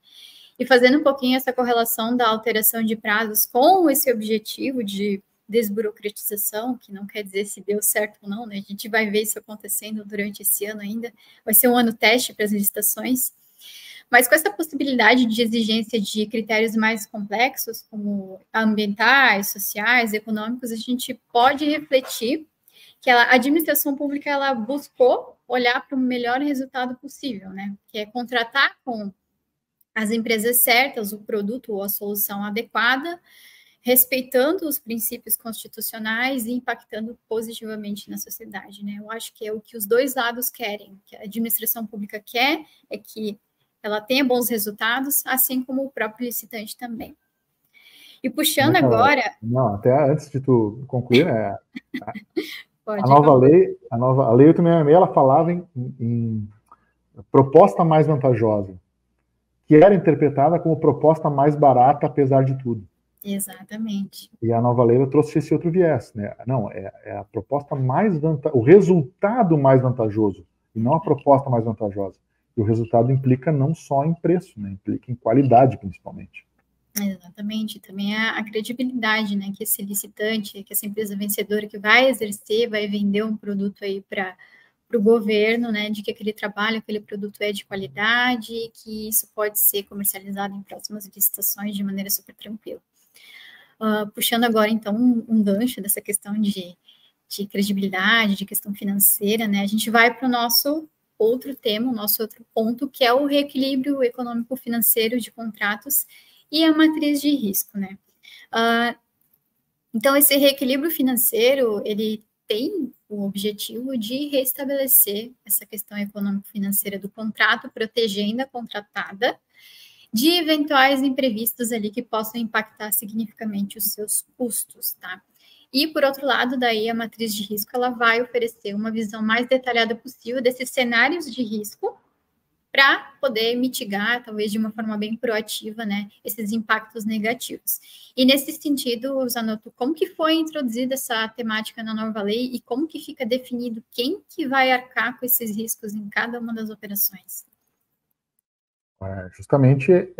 S2: E fazendo um pouquinho essa correlação da alteração de prazos com esse objetivo de desburocratização, que não quer dizer se deu certo ou não, né? A gente vai ver isso acontecendo durante esse ano ainda, vai ser um ano teste para as licitações, mas com essa possibilidade de exigência de critérios mais complexos, como ambientais, sociais, econômicos, a gente pode refletir que a administração pública ela buscou olhar para o melhor resultado possível, né? Que é contratar com as empresas certas, o produto ou a solução adequada, respeitando os princípios constitucionais e impactando positivamente na sociedade, né? Eu acho que é o que os dois lados querem, que a administração pública quer é que ela tenha bons resultados, assim como o próprio licitante também. E puxando agora...
S3: Não, até antes de tu concluir, né? A nova lei 866, ela falava em proposta mais vantajosa, que era interpretada como proposta mais barata, apesar de tudo.
S2: Exatamente.
S3: E a nova lei trouxe esse outro viés, né? Não, é a proposta mais vantajosa, o resultado mais vantajoso, e não a proposta mais vantajosa. E o resultado implica não só em preço, né? Implica em qualidade, principalmente.
S2: Exatamente. Também a credibilidade, né? Que esse licitante, que essa empresa vencedora que vai exercer, vai vender um produto aí para o governo, né, de que aquele trabalho, aquele produto é de qualidade e que isso pode ser comercializado em próximas licitações de maneira super tranquila. Puxando agora, então, um gancho dessa questão de credibilidade, de questão financeira, né, a gente vai para o nosso outro tema, o nosso outro ponto, que é o reequilíbrio econômico-financeiro de contratos e a matriz de risco, né. Então, esse reequilíbrio financeiro, ele tem o objetivo de restabelecer essa questão econômico-financeira do contrato, protegendo a contratada de eventuais imprevistos ali que possam impactar significativamente os seus custos, tá? E, por outro lado, daí a matriz de risco, ela vai oferecer uma visão mais detalhada possível desses cenários de risco para poder mitigar, talvez de uma forma bem proativa, né, esses impactos negativos. E nesse sentido, Zanotto, como que foi introduzida essa temática na nova lei e como que fica definido quem que vai arcar com esses riscos em cada uma das operações?
S3: Justamente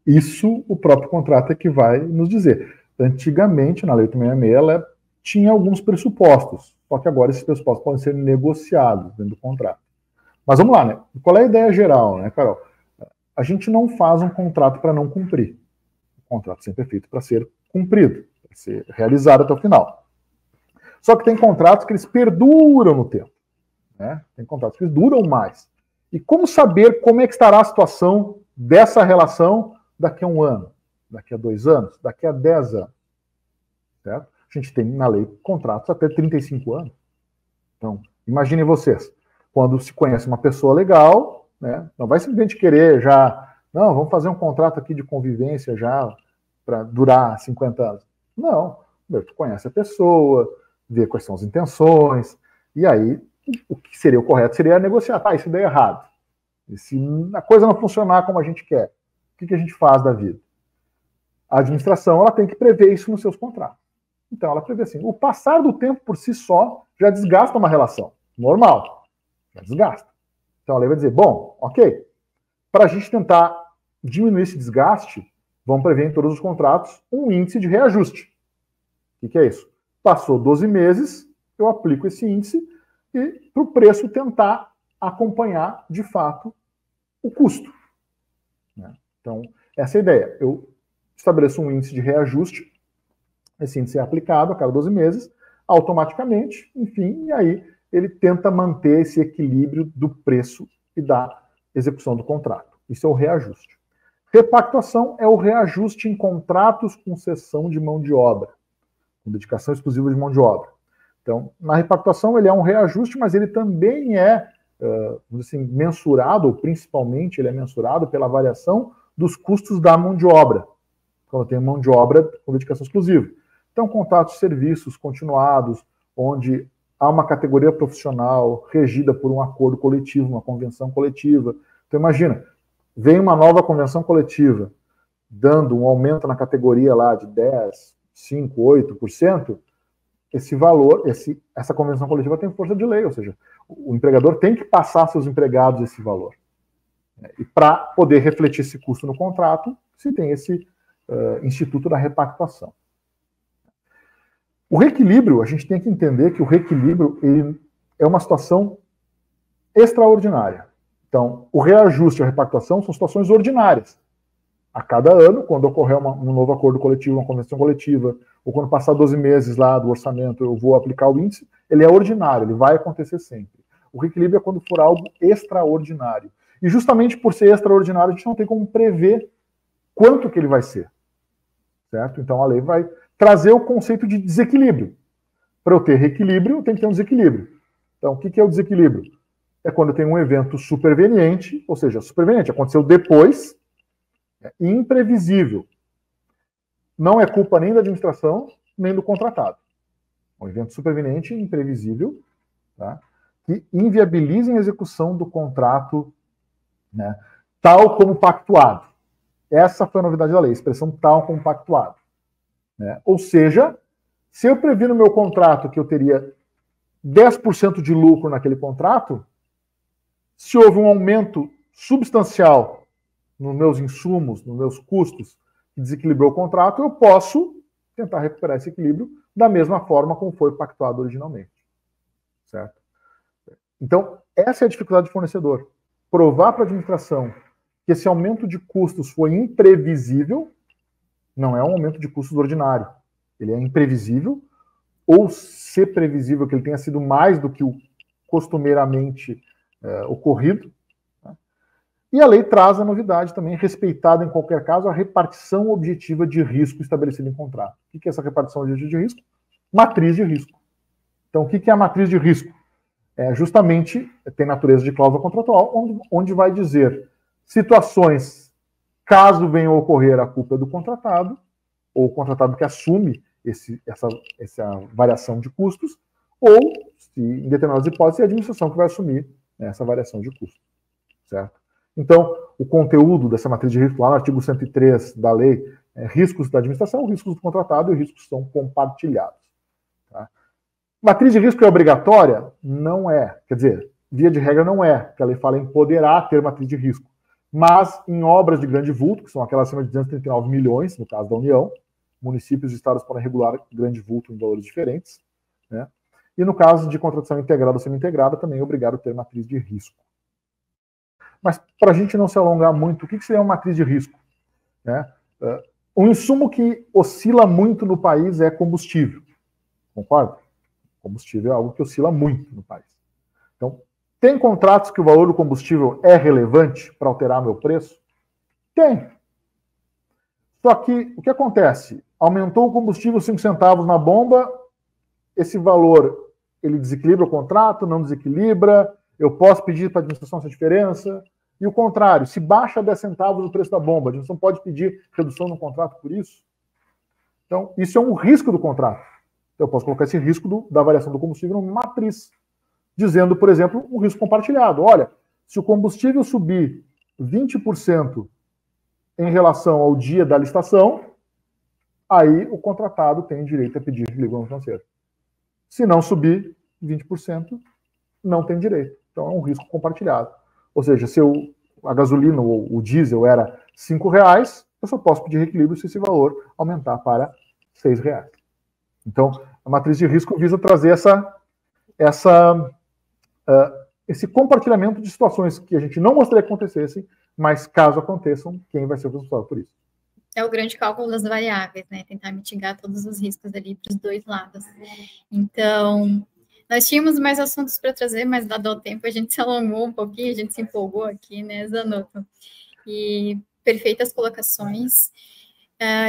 S3: isso o próprio contrato é que vai nos dizer. Antigamente, na Lei 866, ela tinha alguns pressupostos, só que agora esses pressupostos podem ser negociados dentro do contrato. Mas vamos lá, né? Qual é a ideia geral, né, Carol? A gente não faz um contrato para não cumprir. O contrato sempre é feito para ser cumprido, para ser realizado até o final. Só que tem contratos que eles perduram no tempo, né? Tem contratos que eles duram mais. E como saber como é que estará a situação dessa relação daqui a 1 ano, daqui a 2 anos, daqui a 10 anos? Certo? A gente tem na lei contratos até 35 anos. Então, imaginem vocês. Quando se conhece uma pessoa legal, né, não vai simplesmente querer já, não, vamos fazer um contrato aqui de convivência já para durar 50 anos. Não, tu conhece a pessoa, vê quais são as intenções, e aí o que seria o correto seria negociar. Tá, isso deu errado. E se a coisa não funcionar como a gente quer, o que a gente faz da vida? A administração ela tem que prever isso nos seus contratos. Então ela prevê assim, o passar do tempo por si só já desgasta uma relação. Normal. Já desgasta. Então a lei vai dizer, bom, ok, para a gente tentar diminuir esse desgaste, vamos prever em todos os contratos um índice de reajuste. O que é isso? Passou 12 meses, eu aplico esse índice e para o preço tentar acompanhar, de fato, o custo. Então, essa é a ideia. Eu estabeleço um índice de reajuste, esse índice é aplicado a cada 12 meses, automaticamente, enfim, e aí ele tenta manter esse equilíbrio do preço e da execução do contrato. Isso é o reajuste. Repactuação é o reajuste em contratos com cessão de mão de obra, com dedicação exclusiva de mão de obra. Então, na repactuação ele é um reajuste, mas ele também é, assim, mensurado, ou principalmente ele é mensurado pela variação dos custos da mão de obra, quando tem mão de obra com dedicação exclusiva. Então, contratos de serviços continuados, onde há uma categoria profissional regida por um acordo coletivo, uma convenção coletiva. Então, imagina, vem uma nova convenção coletiva, dando um aumento na categoria lá de 10, 5, 8%, esse valor, essa convenção coletiva tem força de lei, ou seja, o empregador tem que passar aos seus empregados esse valor. E para poder refletir esse custo no contrato, se tem esse instituto da repactuação. O reequilíbrio, a gente tem que entender que o reequilíbrio ele é uma situação extraordinária. Então, o reajuste e a repactuação são situações ordinárias. A cada ano, quando ocorrer um novo acordo coletivo, uma convenção coletiva, ou quando passar 12 meses lá do orçamento, eu vou aplicar o índice, ele é ordinário, ele vai acontecer sempre. O reequilíbrio é quando for algo extraordinário. E justamente por ser extraordinário, a gente não tem como prever quanto que ele vai ser. Certo? Então, a lei vai trazer o conceito de desequilíbrio. Para eu ter reequilíbrio, tem que ter um desequilíbrio. Então, o que é o desequilíbrio? É quando eu tenho um evento superveniente, ou seja, superveniente, aconteceu depois, e imprevisível. Não é culpa nem da administração, nem do contratado. Um evento superveniente e imprevisível, tá? Que inviabilizem a execução do contrato, né, tal como pactuado. Essa foi a novidade da lei, a expressão tal como pactuado. Né? Ou seja, se eu previ no meu contrato que eu teria 10% de lucro naquele contrato, se houve um aumento substancial nos meus insumos, nos meus custos, que desequilibrou o contrato, eu posso tentar recuperar esse equilíbrio da mesma forma como foi pactuado originalmente. Certo? Então, essa é a dificuldade do fornecedor. Provar para a administração que esse aumento de custos foi imprevisível, não é um aumento de custos ordinário. Ele é imprevisível, ou ser previsível que ele tenha sido mais do que o costumeiramente ocorrido. Tá? E a lei traz a novidade também, respeitada em qualquer caso, a repartição objetiva de risco estabelecida em contrato. O que é essa repartição objetiva de risco? Matriz de risco. Então, o que é a matriz de risco? Justamente, tem natureza de cláusula contratual, onde vai dizer situações, caso venha a ocorrer a culpa do contratado, ou o contratado que assume essa variação de custos, ou, se, em determinadas hipóteses, é a administração que vai assumir essa variação de custos. Certo? Então, o conteúdo dessa matriz de risco, lá no artigo 103 da lei, riscos da administração, riscos do contratado e riscos são compartilhados. Tá? Matriz de risco é obrigatória? Não é. Quer dizer, via de regra não é, porque a lei fala em poderá ter matriz de risco. Mas em obras de grande vulto, que são aquelas acima de 239 milhões, no caso da União, municípios e estados podem regular grande vulto em valores diferentes, né? E no caso de contratação integrada ou semi-integrada, também é obrigado a ter matriz de risco. Mas, para a gente não se alongar muito, o que seria uma matriz de risco? Né? Um insumo que oscila muito no país é combustível. Concorda? Combustível é algo que oscila muito no país. Então, tem contratos que o valor do combustível é relevante para alterar meu preço? Tem. Só que, o que acontece? Aumentou o combustível 5 centavos na bomba, esse valor, ele desequilibra o contrato, não desequilibra, eu posso pedir para a administração essa diferença, e o contrário, se baixa 10 centavos o preço da bomba, a administração pode pedir redução no contrato por isso? Então, isso é um risco do contrato. Então, eu posso colocar esse risco da variação do combustível numa matriz, dizendo, por exemplo, um risco compartilhado. Olha, se o combustível subir 20% em relação ao dia da licitação, aí o contratado tem direito a pedir equilíbrio financeiro. Se não subir 20%, não tem direito. Então é um risco compartilhado. Ou seja, se a gasolina ou o diesel era R$ 5,00, eu só posso pedir reequilíbrio se esse valor aumentar para R$ 6,00. Então, a matriz de risco visa trazer esse compartilhamento de situações que a gente não gostaria que acontecessem, mas caso aconteçam, quem vai ser o responsável por isso?
S2: É o grande cálculo das variáveis, né? Tentar mitigar todos os riscos ali para os dois lados. Então, Nós tínhamos mais assuntos para trazer, mas dado o tempo, a gente se alongou um pouquinho, a gente se empolgou aqui, né, Zanotto? E perfeitas colocações.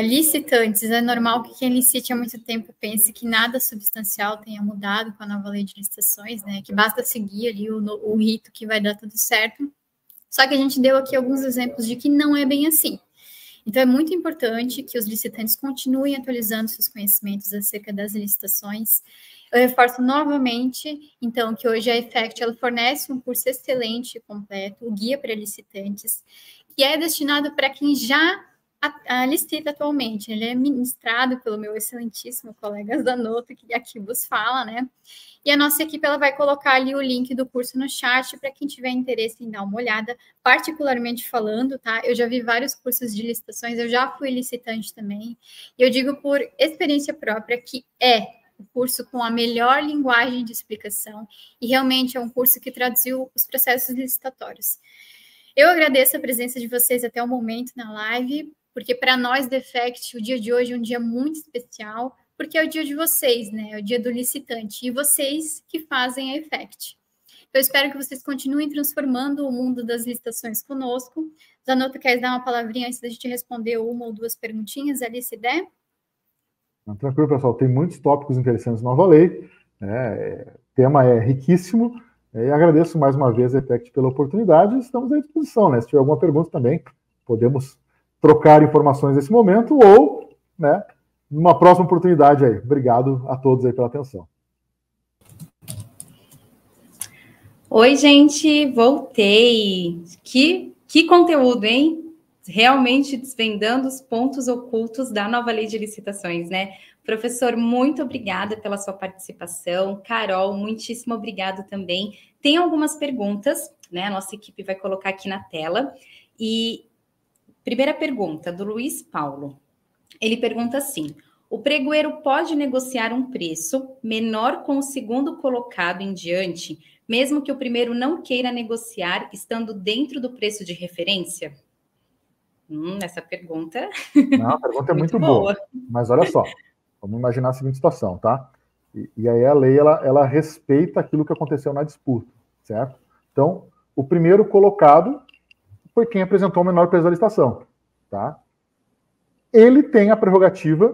S2: Licitantes, é normal que quem licite há muito tempo pense que nada substancial tenha mudado com a nova lei de licitações, né? Que basta seguir ali o rito que vai dar tudo certo. Só que a gente deu aqui alguns exemplos de que não é bem assim. Então, é muito importante que os licitantes continuem atualizando seus conhecimentos acerca das licitações. Eu reforço novamente, então, que hoje a Effect ela fornece um curso excelente e completo, o Guia para Licitantes, que é destinado para quem já licita atualmente. Ele é ministrado pelo meu excelentíssimo colega Zanotto, que aqui vos fala, né? E a nossa equipe ela vai colocar ali o link do curso no chat para quem tiver interesse em dar uma olhada, particularmente falando, tá? Eu já vi vários cursos de licitações, eu já fui licitante também, e eu digo por experiência própria que é o curso com a melhor linguagem de explicação, e realmente é um curso que traduziu os processos licitatórios. Eu agradeço a presença de vocês até o momento na live, porque para nós da Effect, o dia de hoje é um dia muito especial, porque é o dia de vocês, né? É o dia do licitante, e vocês que fazem a Effect. Eu espero que vocês continuem transformando o mundo das licitações conosco. Zanotto, quer dar uma palavrinha antes da gente responder uma ou duas perguntinhas ali, se der?
S3: Tranquilo, pessoal. Tem muitos tópicos interessantes na nova lei. Né? O tema é riquíssimo. E agradeço mais uma vez a Effect pela oportunidade. Estamos à disposição, né? Se tiver alguma pergunta também, podemos trocar informações nesse momento ou, né, numa próxima oportunidade aí. Obrigado a todos aí pela atenção.
S1: Oi, gente, voltei. Que conteúdo, hein? Realmente desvendando os pontos ocultos da nova lei de licitações, né? Professor, muito obrigada pela sua participação. Carol, muitíssimo obrigado também. Tem algumas perguntas, né? A nossa equipe vai colocar aqui na tela. E primeira pergunta, do Luiz Paulo. Ele pergunta assim: o pregoeiro pode negociar um preço menor com o segundo colocado em diante, mesmo que o primeiro não queira negociar, estando dentro do preço de referência? Essa pergunta...
S3: Não, a pergunta é muito boa. Mas olha só, vamos imaginar a seguinte situação, tá? E aí a lei, ela respeita aquilo que aconteceu na disputa, certo? Então, o primeiro colocado foi quem apresentou o menor preço da licitação, tá? Ele tem a prerrogativa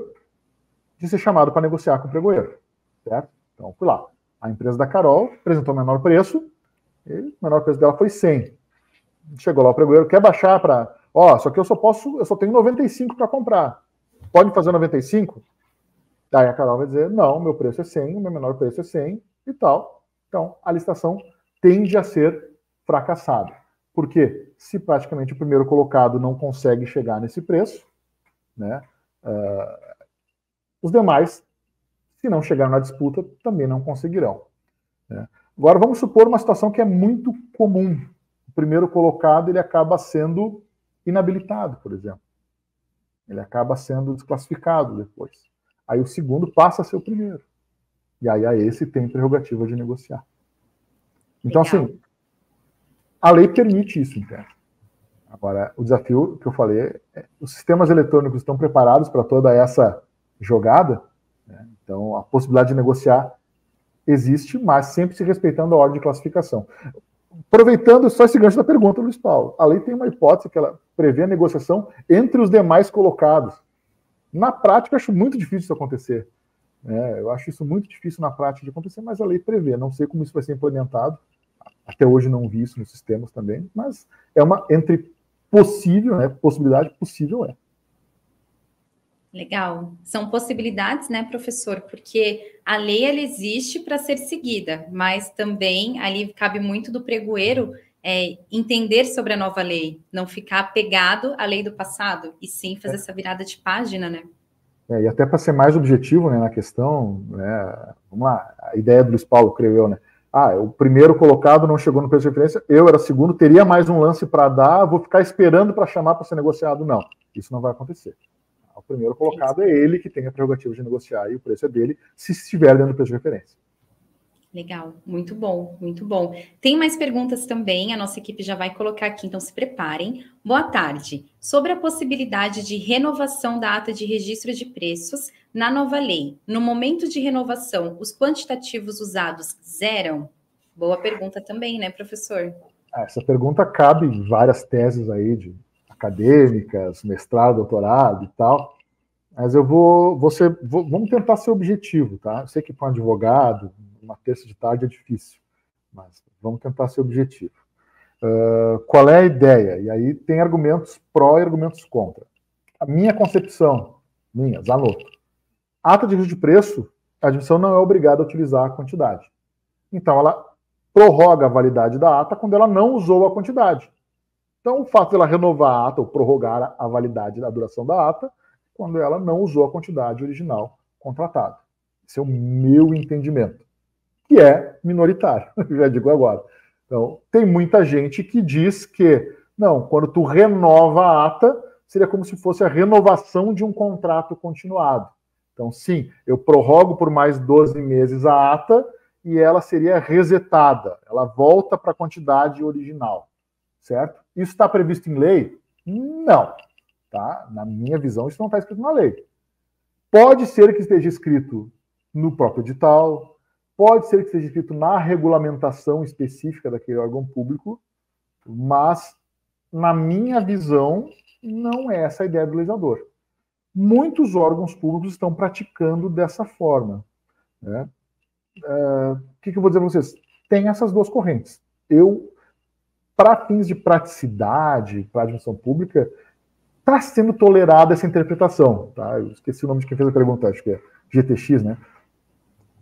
S3: de ser chamado para negociar com o pregoeiro, certo? Então, fui lá. A empresa da Carol apresentou o menor preço, e o menor preço dela foi 100. Chegou lá o pregoeiro, quer baixar para... só que eu só tenho 95 para comprar. Pode fazer 95? Daí a Carol vai dizer, não, meu preço é 100, o meu menor preço é 100 e tal. Então, a licitação tende a ser fracassada. Por quê? Se praticamente o primeiro colocado não consegue chegar nesse preço, né, os demais, se não chegaram na disputa, também não conseguirão. Né? Agora, vamos supor uma situação que é muito comum. O primeiro colocado ele acaba sendo inabilitado, por exemplo. Ele acaba sendo desclassificado depois. Aí o segundo passa a ser o primeiro. E aí a esse tem prerrogativa de negociar. Então, legal. Assim, a lei permite isso, entende? Agora, o desafio que eu falei é os sistemas eletrônicos estão preparados para toda essa jogada, né? Então a possibilidade de negociar existe, mas sempre se respeitando a ordem de classificação. Aproveitando só esse gancho da pergunta, Luiz Paulo, a lei tem uma hipótese que ela prevê a negociação entre os demais colocados. Na prática, eu acho muito difícil isso acontecer. Eu acho isso muito difícil na prática de acontecer, mas a lei prevê. Não sei como isso vai ser implementado. Até hoje não vi isso nos sistemas também, mas é uma entre possível, né? Possibilidade possível é.
S1: Legal. São possibilidades, né, professor? Porque a lei, ela existe para ser seguida, mas também ali cabe muito do pregoeiro entender sobre a nova lei, não ficar apegado à lei do passado, e sim fazer essa virada de página, né?
S3: E até para ser mais objetivo, né, na questão, né, vamos lá, a ideia do Luiz Paulo, creio eu, né? O primeiro colocado não chegou no preço de referência, eu era segundo, teria mais um lance para dar, vou ficar esperando para chamar para ser negociado. Não, isso não vai acontecer. O primeiro colocado é ele que tem a prerrogativa de negociar e o preço é dele, se estiver dentro do preço de referência.
S1: Legal, muito bom, muito bom. Tem mais perguntas também, a nossa equipe já vai colocar aqui, então se preparem. Boa tarde. Sobre a possibilidade de renovação da ata de registro de preços na nova lei, no momento de renovação, os quantitativos usados zeram? Boa pergunta também, né, professor?
S3: Essa pergunta cabe em várias teses aí de acadêmicas, mestrado, doutorado e tal, mas vamos tentar ser objetivo, tá? Eu sei que para um advogado, uma terça de tarde é difícil, mas vamos tentar ser objetivo. Qual é a ideia? E aí tem argumentos pró e argumentos contra. A minha concepção, anoto. Ata de registro de preço, a admissão não é obrigada a utilizar a quantidade. Então, ela prorroga a validade da ata quando ela não usou a quantidade. Então, o fato de ela renovar a ata ou prorrogar a validade da duração da ata quando ela não usou a quantidade original contratada. Esse é o meu entendimento, que é minoritário, já digo agora. Então, tem muita gente que diz que, não, quando tu renova a ata, seria como se fosse a renovação de um contrato continuado. Então, sim, eu prorrogo por mais 12 meses a ata e ela seria resetada, ela volta para a quantidade original, certo? Isso está previsto em lei? Não. Tá? Na minha visão, isso não está escrito na lei. Pode ser que esteja escrito no próprio edital, pode ser que esteja escrito na regulamentação específica daquele órgão público, mas, na minha visão, não é essa a ideia do legislador. Muitos órgãos públicos estão praticando dessa forma. Né? O que eu vou dizer para vocês? Tem essas duas correntes. Para fins de praticidade, para a admissão pública, está sendo tolerada essa interpretação. Tá? Eu esqueci o nome de quem fez a pergunta, acho que é GTX, né?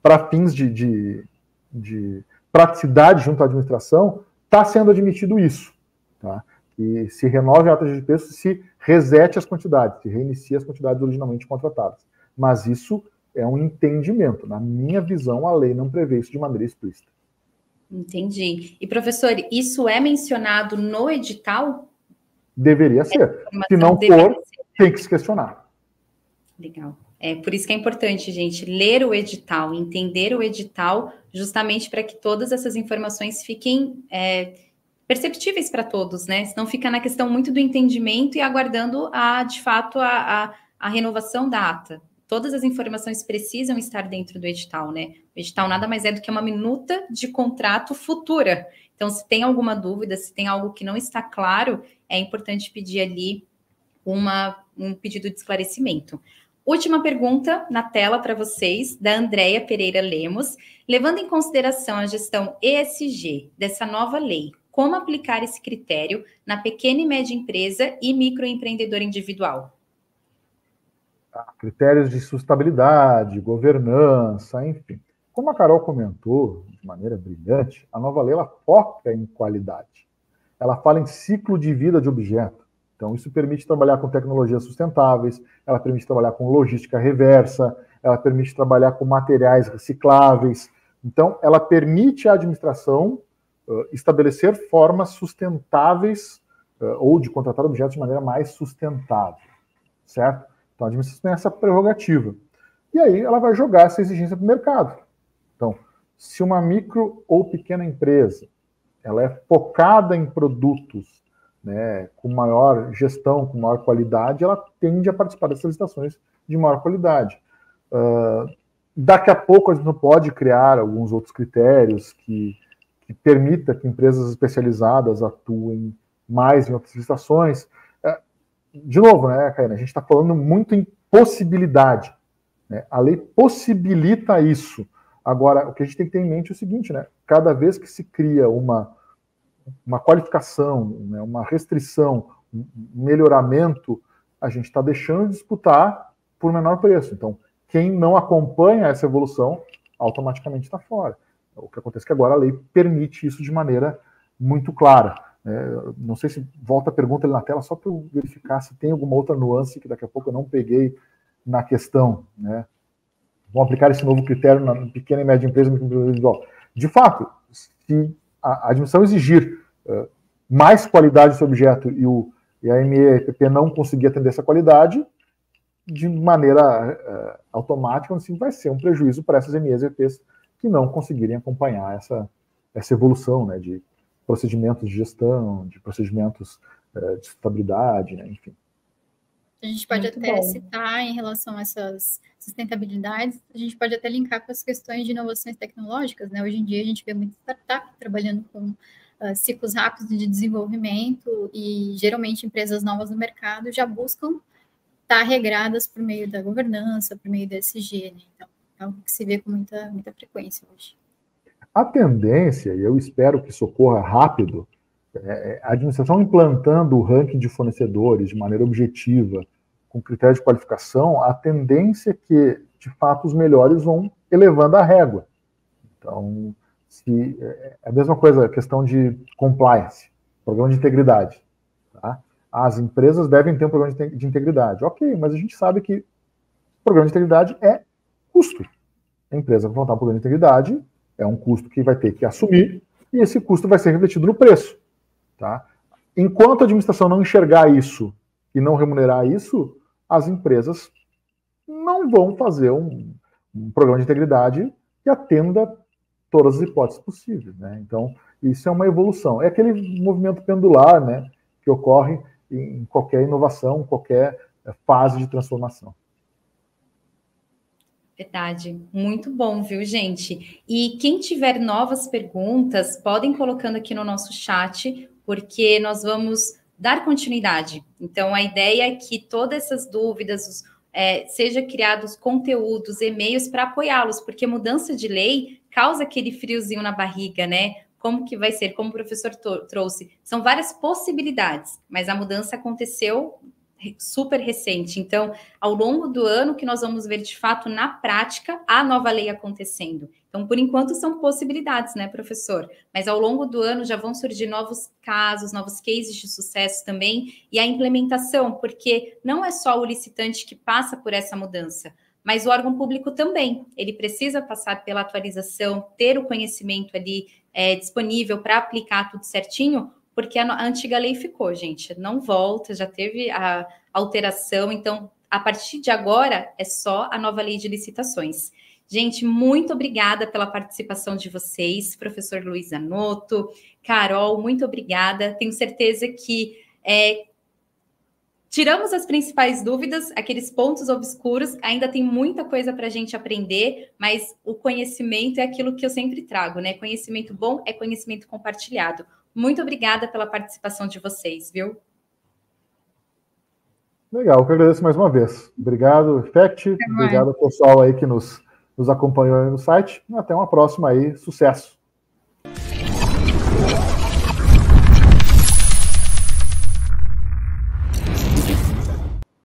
S3: Para fins de praticidade junto à administração, está sendo admitido isso. Tá? Que se renove a ata de preço, se resete as quantidades, se reinicia as quantidades originalmente contratadas. Mas isso é um entendimento. Na minha visão, a lei não prevê isso de maneira explícita.
S1: Entendi. E, professor, isso é mencionado no edital?
S3: Deveria ser. Se não for, tem que se questionar.
S1: Legal. É por isso que é importante, gente, ler o edital, entender o edital, justamente para que todas essas informações fiquem perceptíveis para todos, né? Senão fica na questão muito do entendimento e aguardando, de fato, a renovação da ata. Todas as informações precisam estar dentro do edital, né? O edital nada mais é do que uma minuta de contrato futura. Então, se tem alguma dúvida, se tem algo que não está claro, é importante pedir ali um pedido de esclarecimento. Última pergunta na tela para vocês, da Andréia Pereira Lemos. Levando em consideração a gestão ESG dessa nova lei, como aplicar esse critério na pequena e média empresa e microempreendedor individual?
S3: Critérios de sustentabilidade, governança, enfim. Como a Carol comentou de maneira brilhante, a nova lei ela foca em qualidade. Ela fala em ciclo de vida de objeto. Então, isso permite trabalhar com tecnologias sustentáveis, ela permite trabalhar com logística reversa, ela permite trabalhar com materiais recicláveis. Então, ela permite à administração estabelecer formas sustentáveis ou de contratar objetos de maneira mais sustentável, certo? Então, a administração tem essa prerrogativa. E aí, ela vai jogar essa exigência para o mercado. Então, se uma micro ou pequena empresa ela é focada em produtos, né, com maior gestão, com maior qualidade, ela tende a participar dessas licitações de maior qualidade. Daqui a pouco a gente não pode criar alguns outros critérios que permita que empresas especializadas atuem mais em outras licitações. De novo, né, Caína, a gente está falando muito em possibilidade. Né? A lei possibilita isso. Agora, o que a gente tem que ter em mente é o seguinte, né? Cada vez que se cria uma qualificação, né, uma restrição, um melhoramento, a gente está deixando de disputar por menor preço. Então, quem não acompanha essa evolução, automaticamente está fora. O que acontece é que agora a lei permite isso de maneira muito clara. Não sei se volta a pergunta ali na tela, só para eu verificar se tem alguma outra nuance que daqui a pouco eu não peguei na questão. Né? Vão aplicar esse novo critério na pequena e média empresa individual. De fato, se a admissão exigir mais qualidade desse objeto e a MEPP não conseguir atender essa qualidade, de maneira automática, assim, vai ser um prejuízo para essas MEs e EPs que não conseguirem acompanhar essa evolução, né, de procedimentos de gestão, de procedimentos de sustentabilidade, né, enfim.
S2: A gente pode até citar em relação a essas sustentabilidades, a gente pode até linkar com as questões de inovações tecnológicas, né? Hoje em dia a gente vê muita startup trabalhando com ciclos rápidos de desenvolvimento e geralmente empresas novas no mercado já buscam estar regradas por meio da governança, por meio da ESG, né? Então, é algo que se vê com muita frequência hoje.
S3: A tendência, e eu espero que isso ocorra rápido, a administração implantando o ranking de fornecedores de maneira objetiva, com critério de qualificação, a tendência é que, de fato, os melhores vão elevando a régua. Então, é a mesma coisa, a questão de compliance, programa de integridade. Tá? As empresas devem ter um programa de integridade. Ok, mas a gente sabe que o programa de integridade é custo. A empresa vai montar um programa de integridade, é um custo que vai ter que assumir, e esse custo vai ser refletido no preço. Tá? Enquanto a administração não enxergar isso e não remunerar isso, as empresas não vão fazer um programa de integridade que atenda todas as hipóteses possíveis. Né? Então, isso é uma evolução. É aquele movimento pendular, né, que ocorre em qualquer inovação, qualquer fase de transformação.
S1: Verdade, muito bom, viu, gente? E quem tiver novas perguntas, podem colocando aqui no nosso chat, porque nós vamos dar continuidade. Então, a ideia é que todas essas dúvidas, seja criados conteúdos, e-mails para apoiá-los, porque mudança de lei causa aquele friozinho na barriga, né? Como que vai ser? Como o professor trouxe, são várias possibilidades, mas a mudança aconteceu super recente. Então, ao longo do ano que nós vamos ver, de fato, na prática, a nova lei acontecendo. Então, por enquanto, são possibilidades, né, professor? Mas ao longo do ano já vão surgir novos casos, novos cases de sucesso também, e a implementação, porque não é só o licitante que passa por essa mudança, mas o órgão público também. Ele precisa passar pela atualização, ter o conhecimento ali disponível para aplicar tudo certinho, porque a antiga lei ficou, gente, não volta, já teve a alteração, então, a partir de agora, é só a nova lei de licitações. Gente, muito obrigada pela participação de vocês, professor Luiz Zanotto, Carol, muito obrigada, tenho certeza que tiramos as principais dúvidas, aqueles pontos obscuros, ainda tem muita coisa para a gente aprender, mas o conhecimento é aquilo que eu sempre trago, né? Conhecimento bom é conhecimento compartilhado. Muito obrigada pela participação de vocês, viu?
S3: Legal, eu que agradeço mais uma vez. Obrigado, Effect. Obrigado ao pessoal aí que nos acompanhou aí no site. Até uma próxima aí. Sucesso!